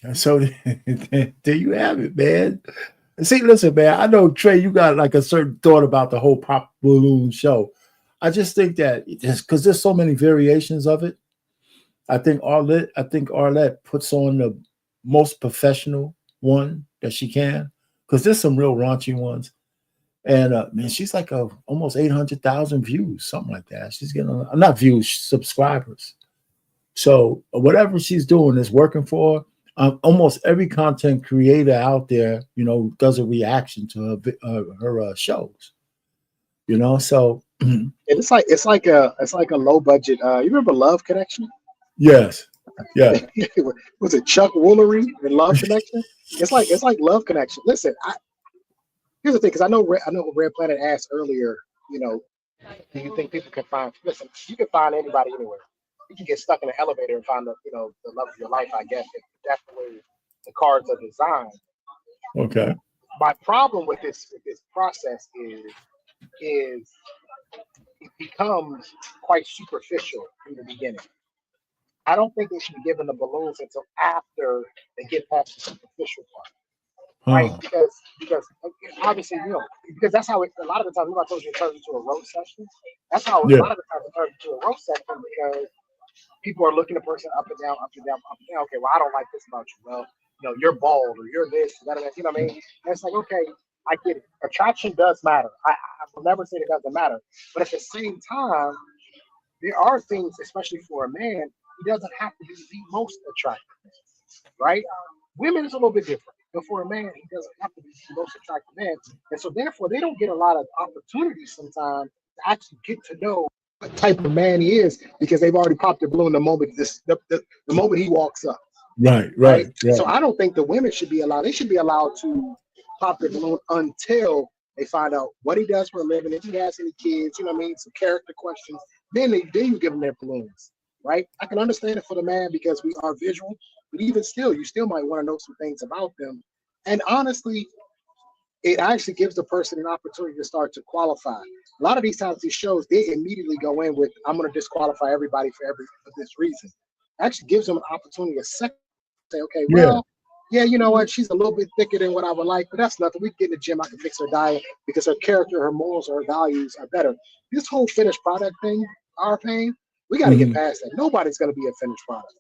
And so there you have it, man. See, listen, man, I know, Trey, you got like a certain thought about the whole Pop Balloon show. I just think that because there's so many variations of it, I think Arlette puts on the most professional one that she can, because there's some real raunchy ones. And man, she's like almost 800,000 views, something like that. She's getting not views, subscribers. So whatever she's doing is working for her. Almost every content creator out there, does a reaction to her shows. So it's like a low budget. You remember Love Connection? Yes. Yeah. Was it Chuck Woolery in Love Connection? It's like Love Connection. Listen, here's the thing, because I know Red Planet asked earlier, you know, do you think people can find? Listen, you can find anybody anywhere. You can get stuck in an elevator and find the the love of your life. I guess if that's the way the cards are designed. Okay. My problem with this process is it becomes quite superficial in the beginning. I don't think they should be given the balloons until after they get past the superficial part, right? Huh. Because obviously, you know, because that's how a lot of the time. Remember I told you it turns into a roast session. That's how a Yeah. lot of the time it turns into a roast session because people are looking a person up and down, up and down, up and down. Okay, well, I don't like this about you. Well, you know, you're bald or you're this, you know what I mean? And it's like, okay, I get it. Attraction does matter. I will never say it doesn't matter. But at the same time, there are things, especially for a man, he doesn't have to be the most attractive, right? Women is a little bit different. But for a man, he doesn't have to be the most attractive man. And so therefore they don't get a lot of opportunities sometimes to actually get to know what type of man he is because they've already popped the balloon the moment the moment he walks up. Right. So I don't think the women should be allowed. They should be allowed to pop the balloon until they find out what he does for a living, if he has any kids, you know what I mean, some character questions. Then you give them their balloons, right? I can understand it for the man because we are visual, but even still, you still might want to know some things about them. And honestly, it actually gives the person an opportunity to start to qualify. A lot of these times, these shows, they immediately go in with, I'm going to disqualify everybody for this reason. It actually gives them an opportunity to say, okay, well, yeah, you know what? She's a little bit thicker than what I would like, but that's nothing. We can get in the gym. I can fix her diet because her character, her morals, her values are better. This whole finished product thing, our pain, we got to get past that. Nobody's going to be a finished product.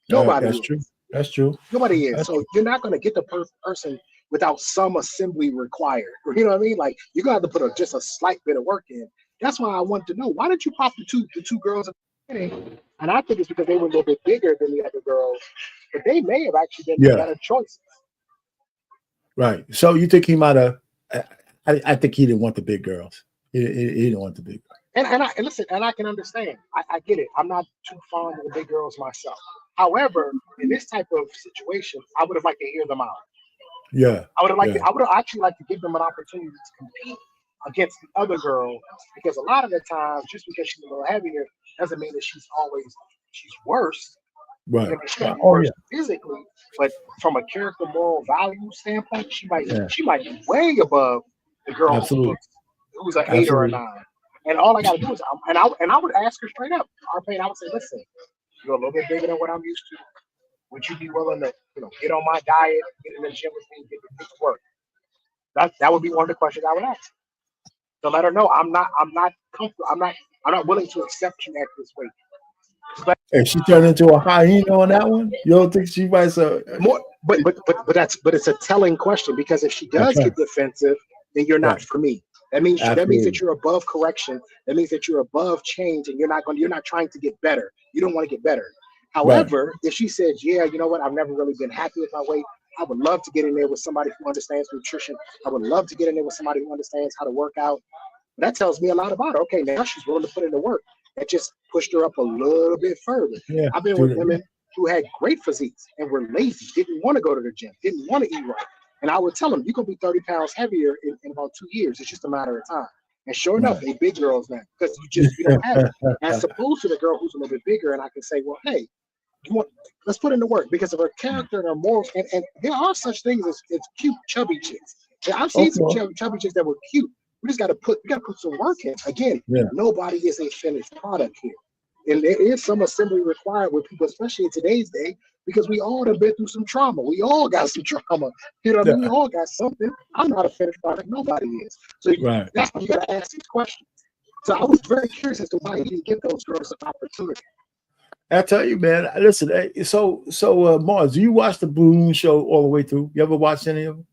Nobody That's is. true. That's true. Nobody is. That's So you're not going to get the person without some assembly required. You know what I mean? Like you're going to have to put just a slight bit of work in. That's why I want to know, why did you pop the two girls at the beginning? And I think it's because they were a little bit bigger than the other girls, but they may have actually been the better choices. Right. So you think he might have? I think he didn't want the big girls. He didn't want the big girls. And listen, and I can understand. I get it. I'm not too fond of the big girls myself. However, in this type of situation, I would have liked to hear them out. Yeah. I would have actually liked to give them an opportunity to compete against the other girl because a lot of the times, just because she's a little heavier doesn't mean that she's worse. Right. She might be worse physically, but from a character, moral, value standpoint, she might be way above the girl who's an 8 or a 9. And all I got to do is, I would ask her straight up, Arpain, I would say, listen, you're a little bit bigger than what I'm used to. Would you be willing to, get on my diet, get in the gym with me, get to work? That would be one of the questions I would ask. To let her know I'm not comfortable. I'm not willing to accept you at this weight. If she turned into a hyena on that one, you don't think she might say more? But it's a telling question because if she does get defensive, then you're not for me. That means that you're above correction. That means that you're above change, and you're not trying to get better. You don't want to get better. However, if she says, yeah, you know what, I've never really been happy with my weight. I would love to get in there with somebody who understands nutrition. I would love to get in there with somebody who understands how to work out. That tells me a lot about her. Okay, now she's willing to put in the work. That just pushed her up a little bit further. Yeah, I've been with women who had great physiques and were lazy, didn't want to go to the gym, didn't want to eat right. And I would tell them, you're going to be 30 pounds heavier in about 2 years. It's just a matter of time. And sure enough, they big girls now because you don't have it. As opposed to the girl who's a little bit bigger, and I can say, well, hey, let's put in the work because of her character and her morals. And there are such things as cute, chubby chicks. And I've seen some chubby chicks that were cute. We just got to put some work in. Again, nobody is a finished product here. And there is some assembly required with people, especially in today's day, because we all have been through some trauma. We all got some trauma. You know what I mean? We all got something. I'm not a finished product. Nobody is. So that's why you got to ask these questions. So I was very curious as to why he didn't give those girls an opportunity. I tell you, man. Listen, so Mars, do you watch the BOOMER show all the way through? You ever watched any of them?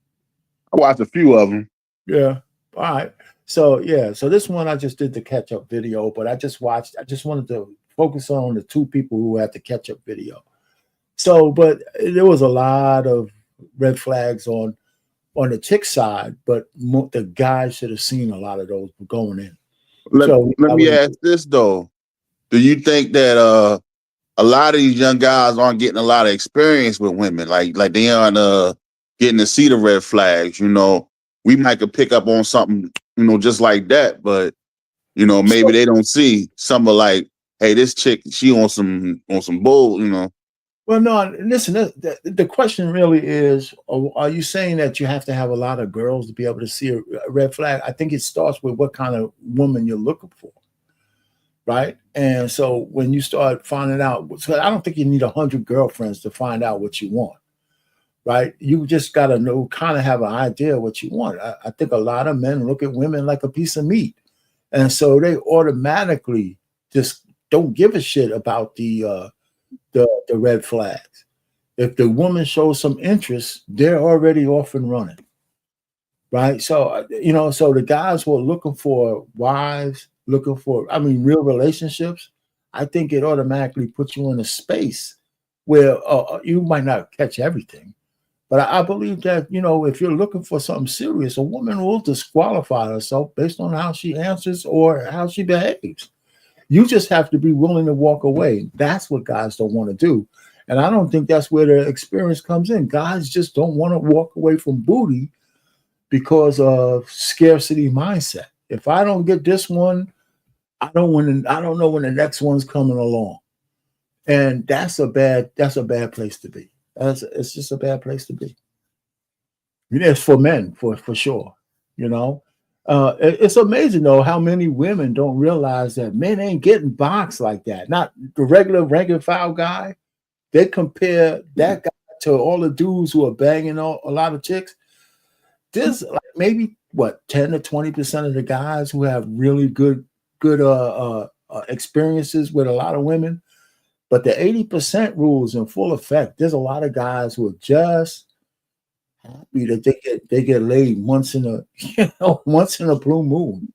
I watched a few of them. Yeah. All right. So this one I just did the catch-up video, but I just wanted to focus on the two people who had the catch-up video. So, but there was a lot of red flags on the chick side, but the guys should have seen a lot of those going in. Let me ask this though. Do you think that a lot of these young guys aren't getting a lot of experience with women? Like they aren't getting to see the red flags, we might could pick up on something, you know, just like that. But you know, maybe they don't see some of like, hey, this chick, she on some bull, you know. Well, no, listen, the question really is, are you saying that you have to have a lot of girls to be able to see a red flag? I think it starts with what kind of woman you're looking for, right? And so when you start finding out, so I don't think you need 100 girlfriends to find out what you want, right? You just got to know, kind of have an idea of what you want. I think a lot of men look at women like a piece of meat. And so they automatically just don't give a shit about the red flags. If the woman shows some interest, they're already off and running, right? So, you know, so the guys who are looking for wives, looking for, I mean, real relationships, I think it automatically puts you in a space where you might not catch everything. But I believe that, you know, if you're looking for something serious, a woman will disqualify herself based on how she answers or how she behaves. You just have to be willing to walk away. That's what guys don't want to do. And I don't think that's where the experience comes in. Guys just don't want to walk away from booty because of scarcity mindset. If I don't get this one, I don't know when the next one's coming along. And that's a bad place to be. It's just a bad place to be. It's for men, for sure. You know, it's amazing though how many women don't realize that men ain't getting boxed like that. Not the regular rank and file guy. They compare that guy to all the dudes who are banging a lot of chicks. There's like maybe what 10 to 20% of the guys who have really good experiences with a lot of women. But the 80% rule is in full effect. There's a lot of guys who are just happy that they get laid once in a blue moon.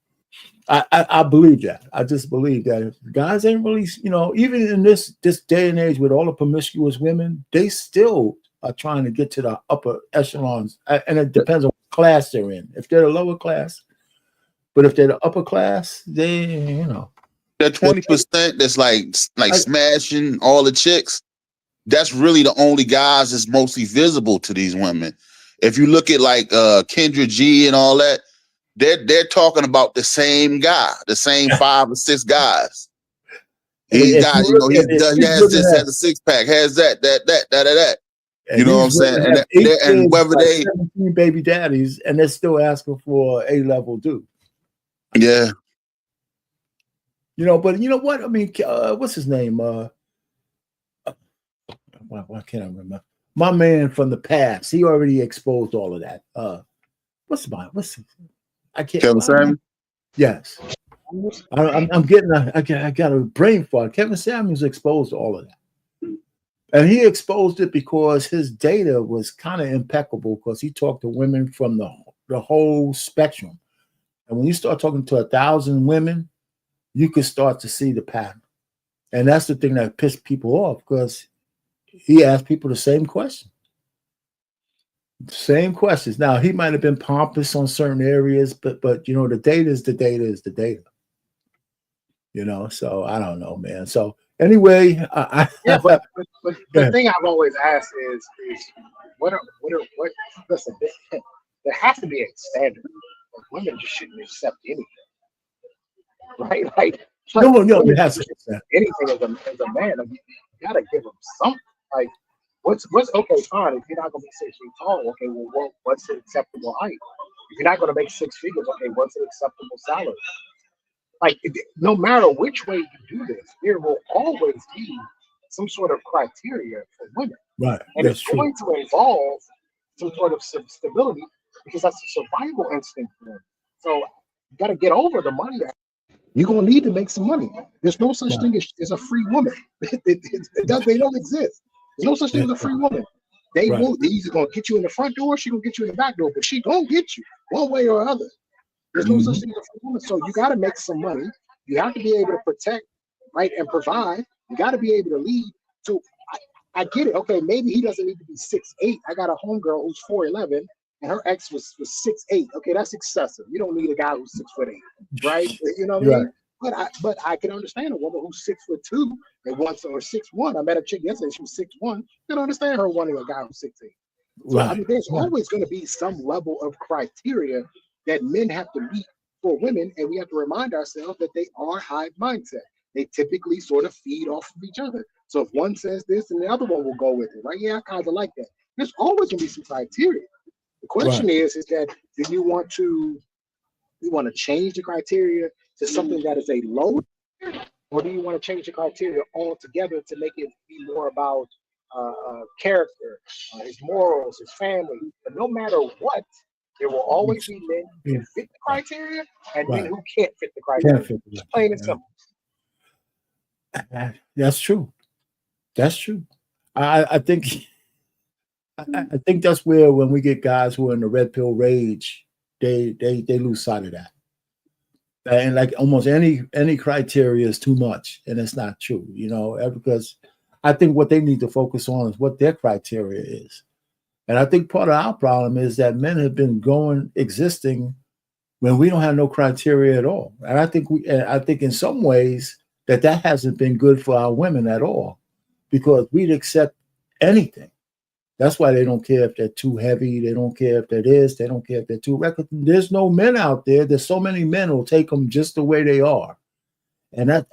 I believe that. I just believe that guys ain't really, you know, even in this day and age with all the promiscuous women, they still are trying to get to the upper echelons, and it depends on what class they're in. If they're the lower class, but if they're the upper class, they, you know. That 20% that's like smashing all the chicks, that's really the only guys that's mostly visible to these women. If you look at like Kendra G and all that, they're talking about the same guy, the same 5 or 6 guys. He got, you know, he has this, has a 6-pack, has that. You know what I'm saying? And whether they 17 baby daddies and they're still asking for A-level dude. Yeah. You know, but you know what? I mean, what's his name? Why can't I remember? My man from the past. He already exposed all of that. I can't. Kevin Samuels? Yes. I got a brain fart. Kevin Samuels exposed all of that. And he exposed it because his data was kind of impeccable because he talked to women from the whole spectrum. And when you start talking to 1,000 women, you can start to see the pattern. And that's the thing that pissed people off because he asked people the same question. Same questions. Now, he might have been pompous on certain areas, but you know, the data is the data. You know, so I don't know, man. So anyway, but the thing I've always asked is what listen, there has to be a standard. Like, women just shouldn't accept anything. Right? Like no, it has to be anything as a man. Like, you gotta give them something. Like what's okay, fine. If you're not gonna be 6 feet tall, okay, well, what's an acceptable height? If you're not gonna make 6 figures, okay, what's an acceptable salary? Like, no matter which way you do this, there will always be some sort of criteria for women. Right. And it's going to involve some sort of stability because that's a survival instinct for them. So you got to get over the money. You're going to need to make some money. There's no such thing as a free woman. They don't exist. There's no such thing as a free woman. They're either going to get you in the front door, she's going to get you in the back door, but she going to get you one way or other. There's no such thing as a free woman. So you got to make some money. You have to be able to protect, right, and provide. You got to be able to lead. So I get it. Okay, maybe he doesn't need to be 6'8". I got a homegirl who's 4'11", and her ex was 6'8". Okay, that's excessive. You don't need a guy who's 6'8", right? You know what I mean? But I can understand a woman who's 6'2" and wants, or 6'1". I met a chick yesterday. She was 6'1". I can understand her wanting a guy who's 6'8". So I Right. mean, there's always going to be some level of criteria that men have to meet for women, and we have to remind ourselves that they are hive mindset. They typically sort of feed off of each other. So if one says this, and the other one will go with it, right? Yeah, I kind of like that. There's always going to be some criteria. The question Right. is that do you want to change the criteria to something that is a low, or do you want to change the criteria altogether to make it be more about character, his morals, his family? But no matter what, there will always be men who Yeah. can fit the criteria and men Right. who can't fit the Can't criteria. fit the Just plain and yeah. simple. That's true. That's true. I think I think that's where when we get guys who are in the red pill rage, they lose sight of that. And like almost any criteria is too much, and it's not true, because I think what they need to focus on is what their criteria is. And I think part of our problem is that men have been existing when we don't have no criteria at all. And I think in some ways that hasn't been good for our women at all, because we'd accept anything. That's why they don't care if they're too heavy. They don't care if they're this. They don't care if they're too reckless. There's no men out there. There's so many men who'll take them just the way they are. And that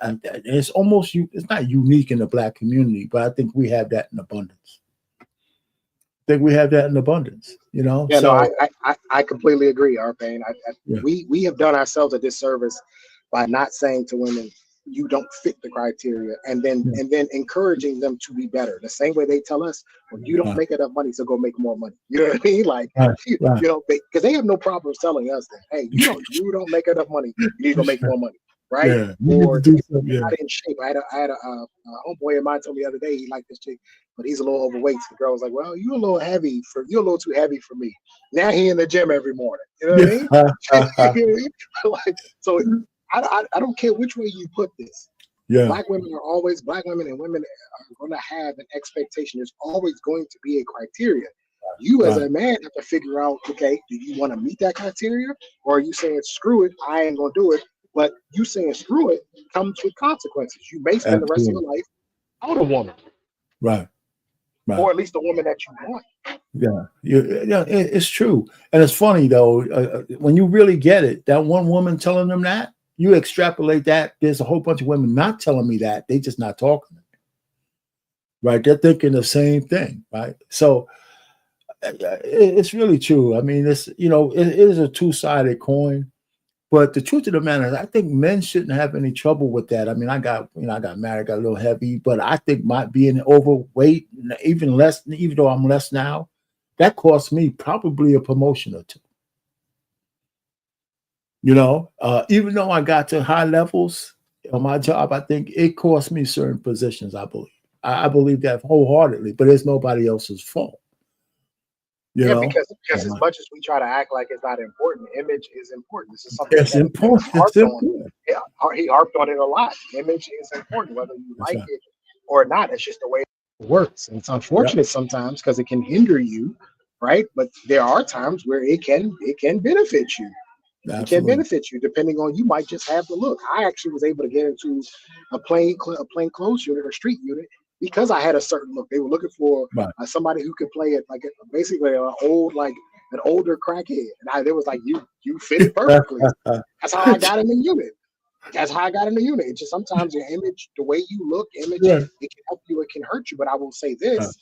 it's almost, it's not unique in the Black community, but I think we have that in abundance. Yeah, Yeah, so, no, I completely agree, Arpane. Yeah. We have done ourselves a disservice by not saying to women, you don't fit the criteria, and then encouraging them to be better. The same way they tell us, well, you don't make enough money, so go make more money. You know what I mean? Like, because they have no problem telling us that, hey, you don't make enough money, you need to go make more money, right? Yeah, Or yeah. not in shape. I had a homeboy of mine told me the other day he liked this chick, but he's a little overweight. So the girl was like, well, you're a little too heavy for me. Now he in the gym every morning. You know what I mean? Like, so I don't care which way you put this. Yeah. Black women and women are going to have an expectation. There's always going to be a criteria. You as a man have to figure out, okay, do you want to meet that criteria, or are you saying screw it, I ain't gonna do it? But you saying screw it comes with consequences. You may spend the rest of your life out a woman, right, or at least a woman that you want. Yeah, it's true. And it's funny though, when you really get it, that one woman telling them that, you extrapolate that, there's a whole bunch of women not telling me that, they just not talking, right? They're thinking the same thing, right? So it's really true. I mean, it is a two-sided coin, but the truth of the matter is, I think men shouldn't have any trouble with that. I mean, I got married, got a little heavy, but I think my being overweight, even though I'm less now, that cost me probably a promotion or two. Even though I got to high levels on my job, I think it cost me certain positions, I believe. I believe that wholeheartedly, but it's nobody else's fault. Because as much as we try to act like it's not important, image is important. This is something it's important. It's important. Yeah, he harped on it a lot. Image is important, whether you like it or not. It's just the way it works. And it's unfortunate sometimes because it can hinder you, right? But there are times where it can benefit you. Absolutely. It can benefit you depending on, you might just have the look. I actually was able to get into a plain clothes unit or street unit because I had a certain look. They were looking for somebody who could play it like basically an older crackhead, and they was like, you fit it perfectly. That's how I got in the unit. It's just sometimes your image, the way you look, it can help you, it can hurt you. But I will say this: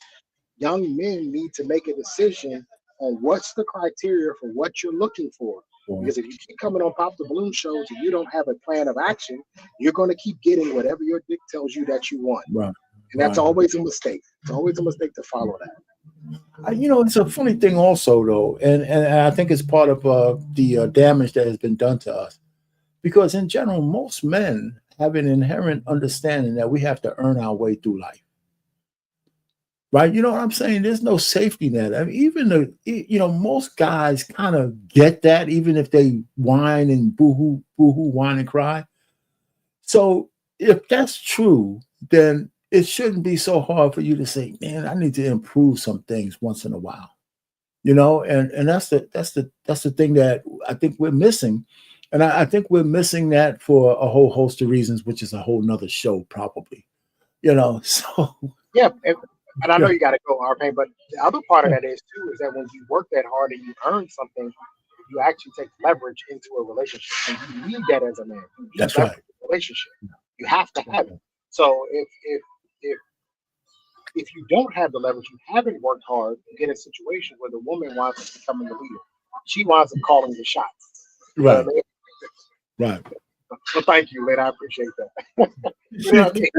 young men need to make a decision on what's the criteria for what you're looking for. Because if you keep coming on Pop the Balloon shows and you don't have a plan of action, you're going to keep getting whatever your dick tells you that you want. Right. And that's always a mistake. It's always a mistake to follow that. It's a funny thing also, though, and I think it's part of the damage that has been done to us. Because in general, most men have an inherent understanding that we have to earn our way through life. Right? You know what I'm saying? There's no safety net. I mean, most guys kind of get that, even if they whine and boo-hoo, whine and cry. So if that's true, then it shouldn't be so hard for you to say, man, I need to improve some things once in a while. And that's the thing that I think we're missing. And I think we're missing that for a whole host of reasons, which is a whole nother show, probably. So yeah. And I know you got to go, RP, but the other part of that is too is that when you work that hard and you earn something, you actually take leverage into a relationship, and you need that as a man. You need That's leverage right. in a relationship. You have to have it. So if you don't have the leverage, you haven't worked hard, you get a situation where the woman winds up becoming the leader. She winds up calling the shots. You know Right. what I mean? Right. So thank you, Lynn. I appreciate that. You know what I mean?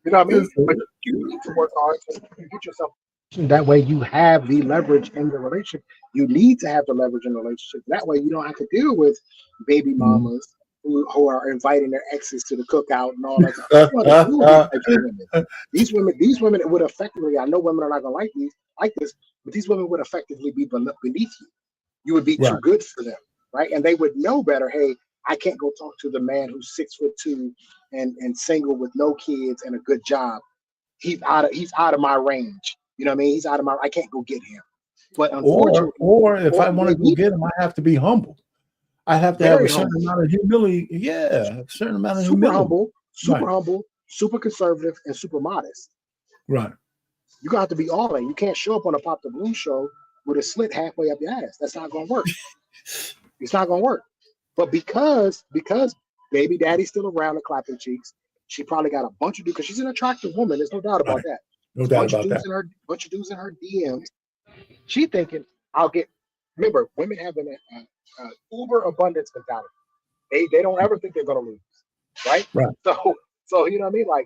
You know what I mean? But you need to work hard to get yourself. That way, you have the leverage in the relationship. You need to have the leverage in the relationship. That way, you don't have to deal with baby mamas who are inviting their exes to the cookout and all that stuff. You don't have to deal with these types of women. These women would effectively. I know women are not going to like this, but these women would effectively be beneath you. You would be too Right. good for them, right? And they would know better. Hey, I can't go talk to the man who's 6'2" and single with no kids and a good job. He's out of my range. You know what I mean? He's out of my. I can't go get him. But unfortunately, Or if I want to go get him, I have to be humble. I have to have very a certain humble, amount of humility. Yeah, a certain amount of super humility. humble, super Right. humble, super conservative, and super modest. Right. You got to be all in. You can't show up on a Pop the Balloon show with a slit halfway up your ass. That's not going to work. It's not going to work. But because baby daddy's still around and clapping cheeks, she probably got a bunch of dudes because she's an attractive woman. There's no doubt about Right. that. No A doubt bunch of about dudes that. in her, bunch of dudes in her DMs. She thinking, I'll get. Remember, women have an uber abundance mentality. They don't ever think they're going to lose, right? Right. So you know what I mean? Like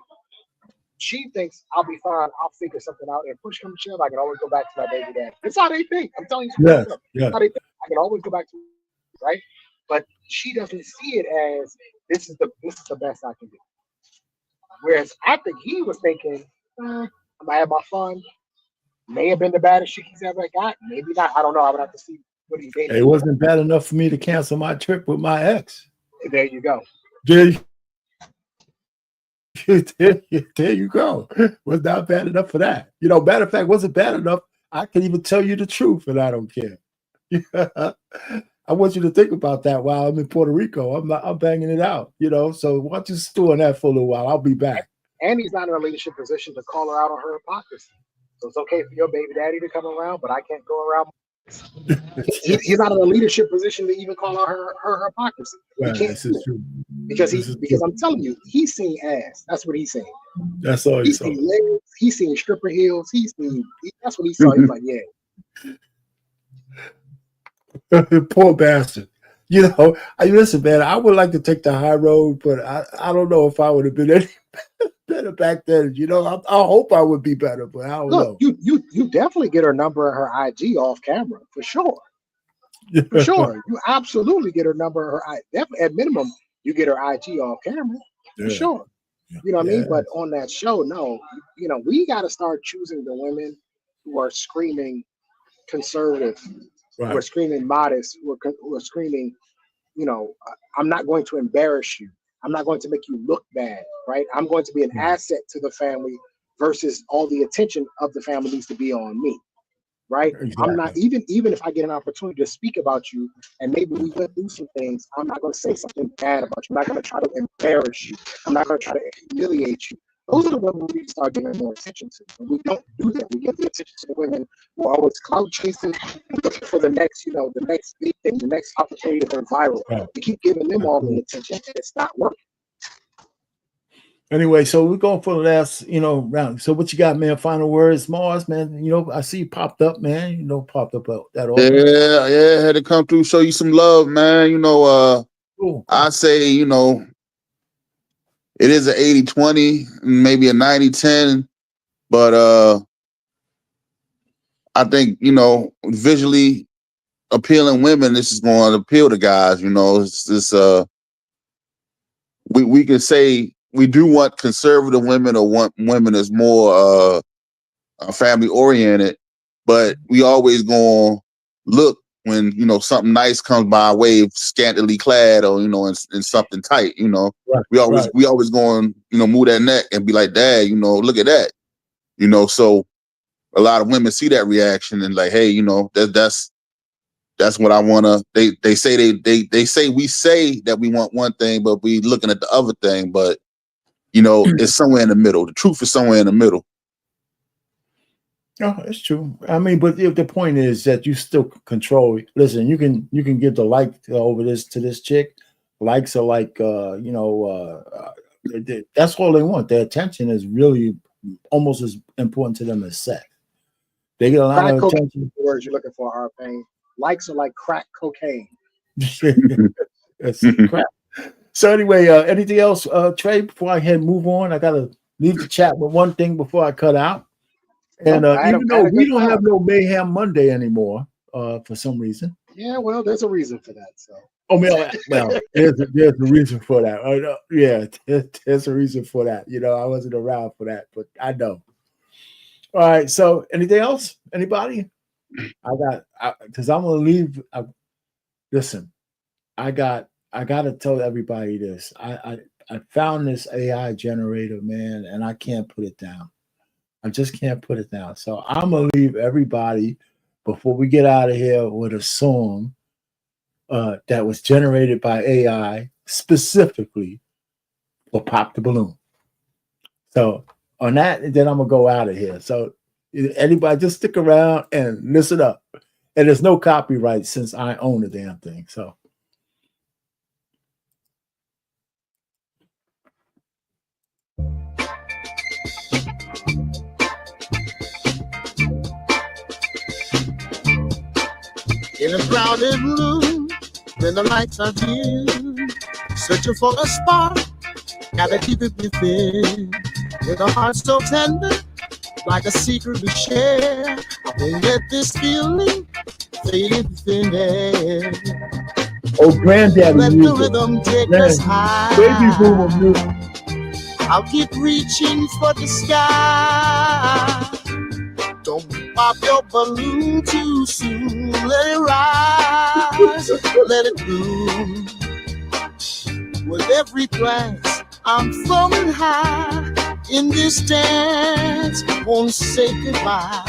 she thinks I'll be fine. I'll figure something out. And push come to shove, I can always go back to my baby daddy. That's how they think. I'm telling you, Yes. that's Yes. how they think. I can always go back to it, right? But she doesn't see it as this is the best I can do. Whereas I think he was thinking, I might have my fun. May have been the baddest chick he's ever got. Maybe not. I don't know. I would have to see what he did. It wasn't bad enough for me to cancel my trip with my ex. There you go. There you go. Was not bad enough for that. You know, matter of fact, wasn't bad enough. I can even tell you the truth, and I don't care. I want you to think about that while I'm in Puerto Rico. I'm banging it out, you know. So why don't you stew on that for a little while? I'll be back. And he's not in a leadership position to call her out on her hypocrisy. So it's okay for your baby daddy to come around, but I can't go around. He's not in a leadership position to even call out her hypocrisy. Right, He can't this is true. because True. I'm telling you, he's seen ass. That's what he's saying. That's all he He's saw. seen legs. He's seen stripper heels. That's what he saw. He's like, yeah. Poor bastard. You know, listen, man, I would like to take the high road, but I don't know if I would have been any better back then. You know, I hope I would be better, but I don't know. You definitely get her number and her IG off camera for sure. For sure. You absolutely get her number and her definitely at minimum, you get her IG off camera. For sure. You know what I mean? But on that show, no, you know, we gotta start choosing the women who are screaming conservative. Right. Who are screaming modest, who are screaming, you know, I'm not going to embarrass you. I'm not going to make you look bad, right? I'm going to be an asset to the family versus all the attention of the family needs to be on me, right? Exactly. I'm not, even if I get an opportunity to speak about you and maybe we went through some things, I'm not going to say something bad about you. I'm not going to try to embarrass you. I'm not going to try to humiliate you. Those are the women we need to start giving more attention to. When we don't do that, we give the attention to the women who are always cloud chasing, looking for the next, you know, the next big thing, the next opportunity to go viral. Right. We keep giving them all the attention, and it's not working. Anyway, so we're going for the last, you know, round. So what you got, man? Final words, Mars, man. You know, I see you popped up, man. You know, popped up that all. Yeah, had to come through, show you some love, man. You know, cool. I say, you know, it is an 80-20, maybe a 90-10, but I think, you know, visually appealing women, this is going to appeal to guys. You know, we can say we do want conservative women or want women that's more family oriented, but we always gonna look when, you know, something nice comes by way of scantily clad or, you know, in something tight. You know, right, we always going, you know, move that neck and be like, Dad, you know, look at that. You know, so a lot of women see that reaction and like, hey, you know, that's what I wanna. They say they say we say that we want one thing, but we looking at the other thing. But you know, it's somewhere in the middle. The truth is somewhere in the middle. Oh, it's true. I mean, but the point is that you still control. Listen, you can give the like over this to this chick. Likes are like that's all they want. Their attention is really almost as important to them as sex. They get a lot Crack of cocaine attention. is the words you're looking for, R-Pain. Likes are like crack cocaine. That's crap. So anyway, anything else, Trey? Before I move on, I gotta leave the chat with one thing before I cut out. And even though we don't have no Mayhem Monday anymore, for some reason. Yeah, well, there's a reason for that. So. Oh, well, there's a reason for that. Yeah, there's a reason for that. You know, I wasn't around for that, but I know. All right. So, anything else? Anybody? Because I'm gonna leave. Listen, I gotta tell everybody this. I found this AI generator, man, and I can't put it down. I just can't put it down. So I'm gonna leave everybody before we get out of here with a song that was generated by AI specifically for Pop the Balloon. So on that, then I'm gonna go out of here. So anybody just stick around and listen up. And there's no copyright since I own the damn thing. So in a crowded room, when the lights are dim, searching for a spark, gotta keep it within. With a heart so tender, like a secret we share, I won't let this feeling fade within air. Oh, granddaddy let music. The rhythm take us high. Baby boomer music. I'll keep reaching for the sky. Don't pop your balloon too soon. Let it rise, let it bloom. With every glance, I'm floating high. In this dance, won't say goodbye.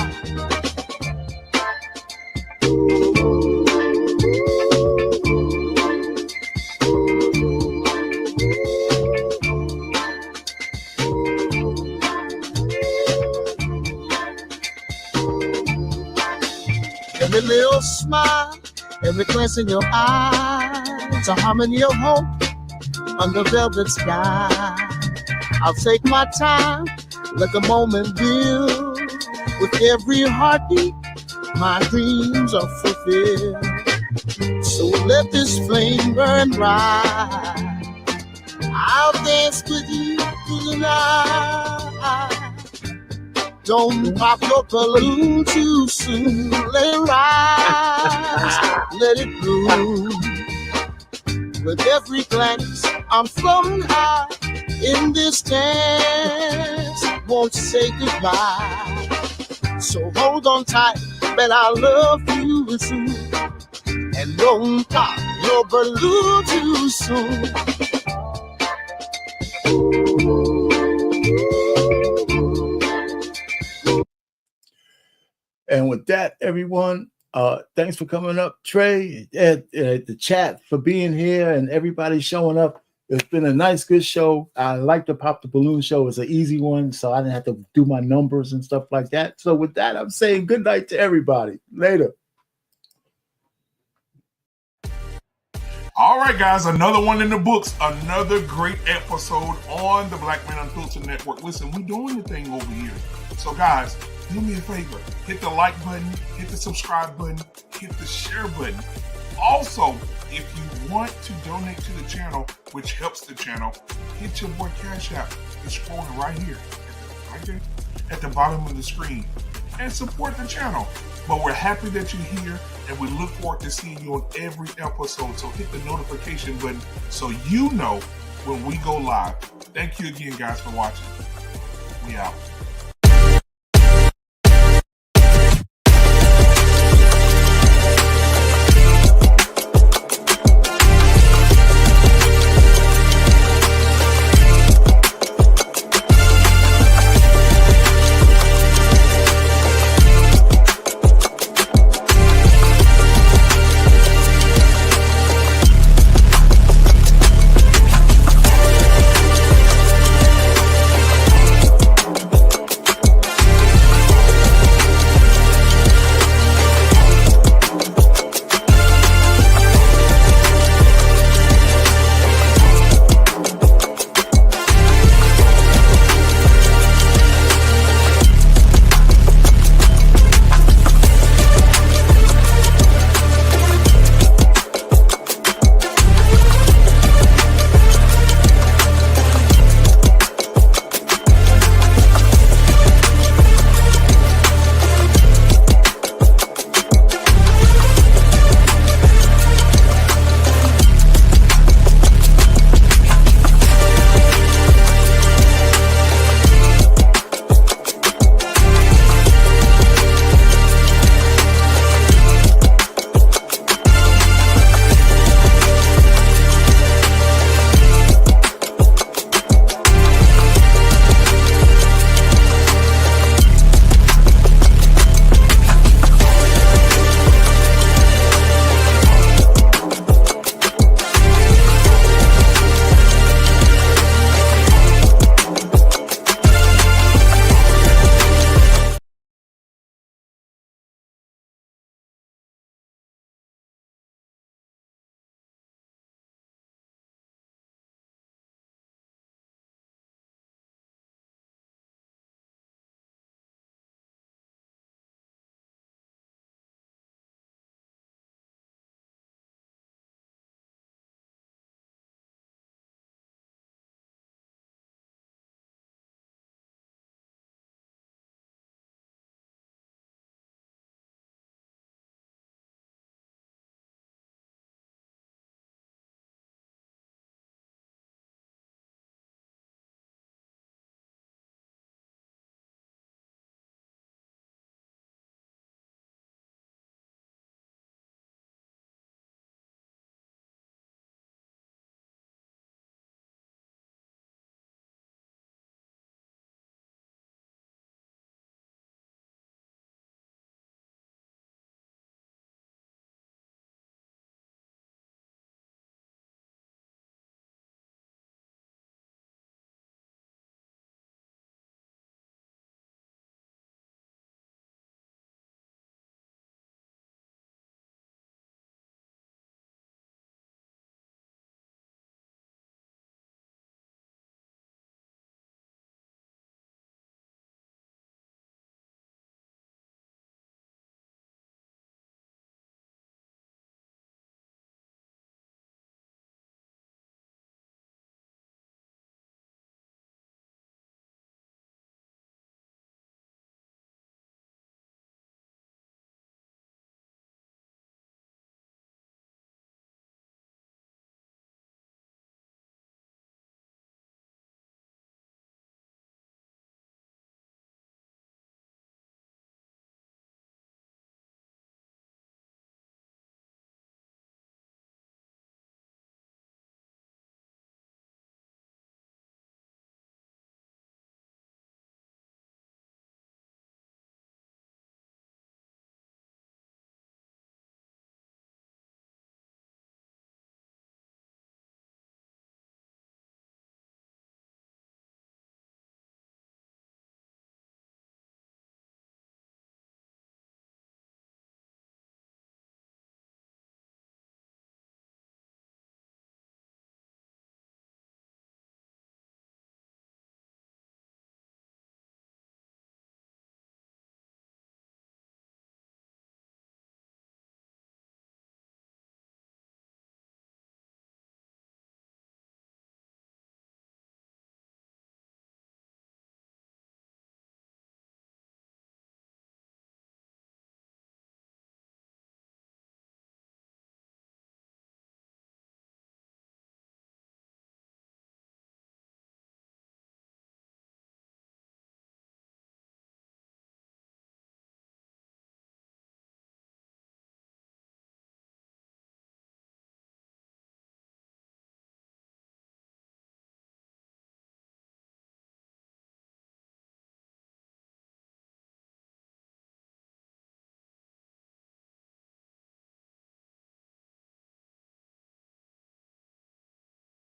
Every little smile, every glance in your eyes, a harmony of hope under velvet sky. I'll take my time, let the moment build. With every heartbeat, my dreams are fulfilled. So let this flame burn bright. I'll dance with you through the night. Don't pop your balloon too soon. Let it rise, let it bloom. With every glance, I'm floating high. In this dance, won't say goodbye. So hold on tight, bet I'll love you soon. And don't pop your balloon too soon. And with that, everyone, thanks for coming up, Trey, at the chat for being here, and everybody showing up. It's been a nice, good show. I like the Pop the Balloon show. It's an easy one, so I didn't have to do my numbers and stuff like that. So with that, I'm saying good night to everybody. Later. All right, guys, another one in the books. Another great episode on the Black Man Unfiltered Network. Listen, we're doing the thing over here. So, guys, do me a favor. Hit the like button, hit the subscribe button, hit the share button. Also, if you want to donate to the channel, which helps the channel, hit your boy Cash App. It's scrolling right here, right there, at the bottom of the screen, and support the channel. But we're happy that you're here, and we look forward to seeing you on every episode. So hit the notification button so you know when we go live. Thank you again, guys, for watching. We out.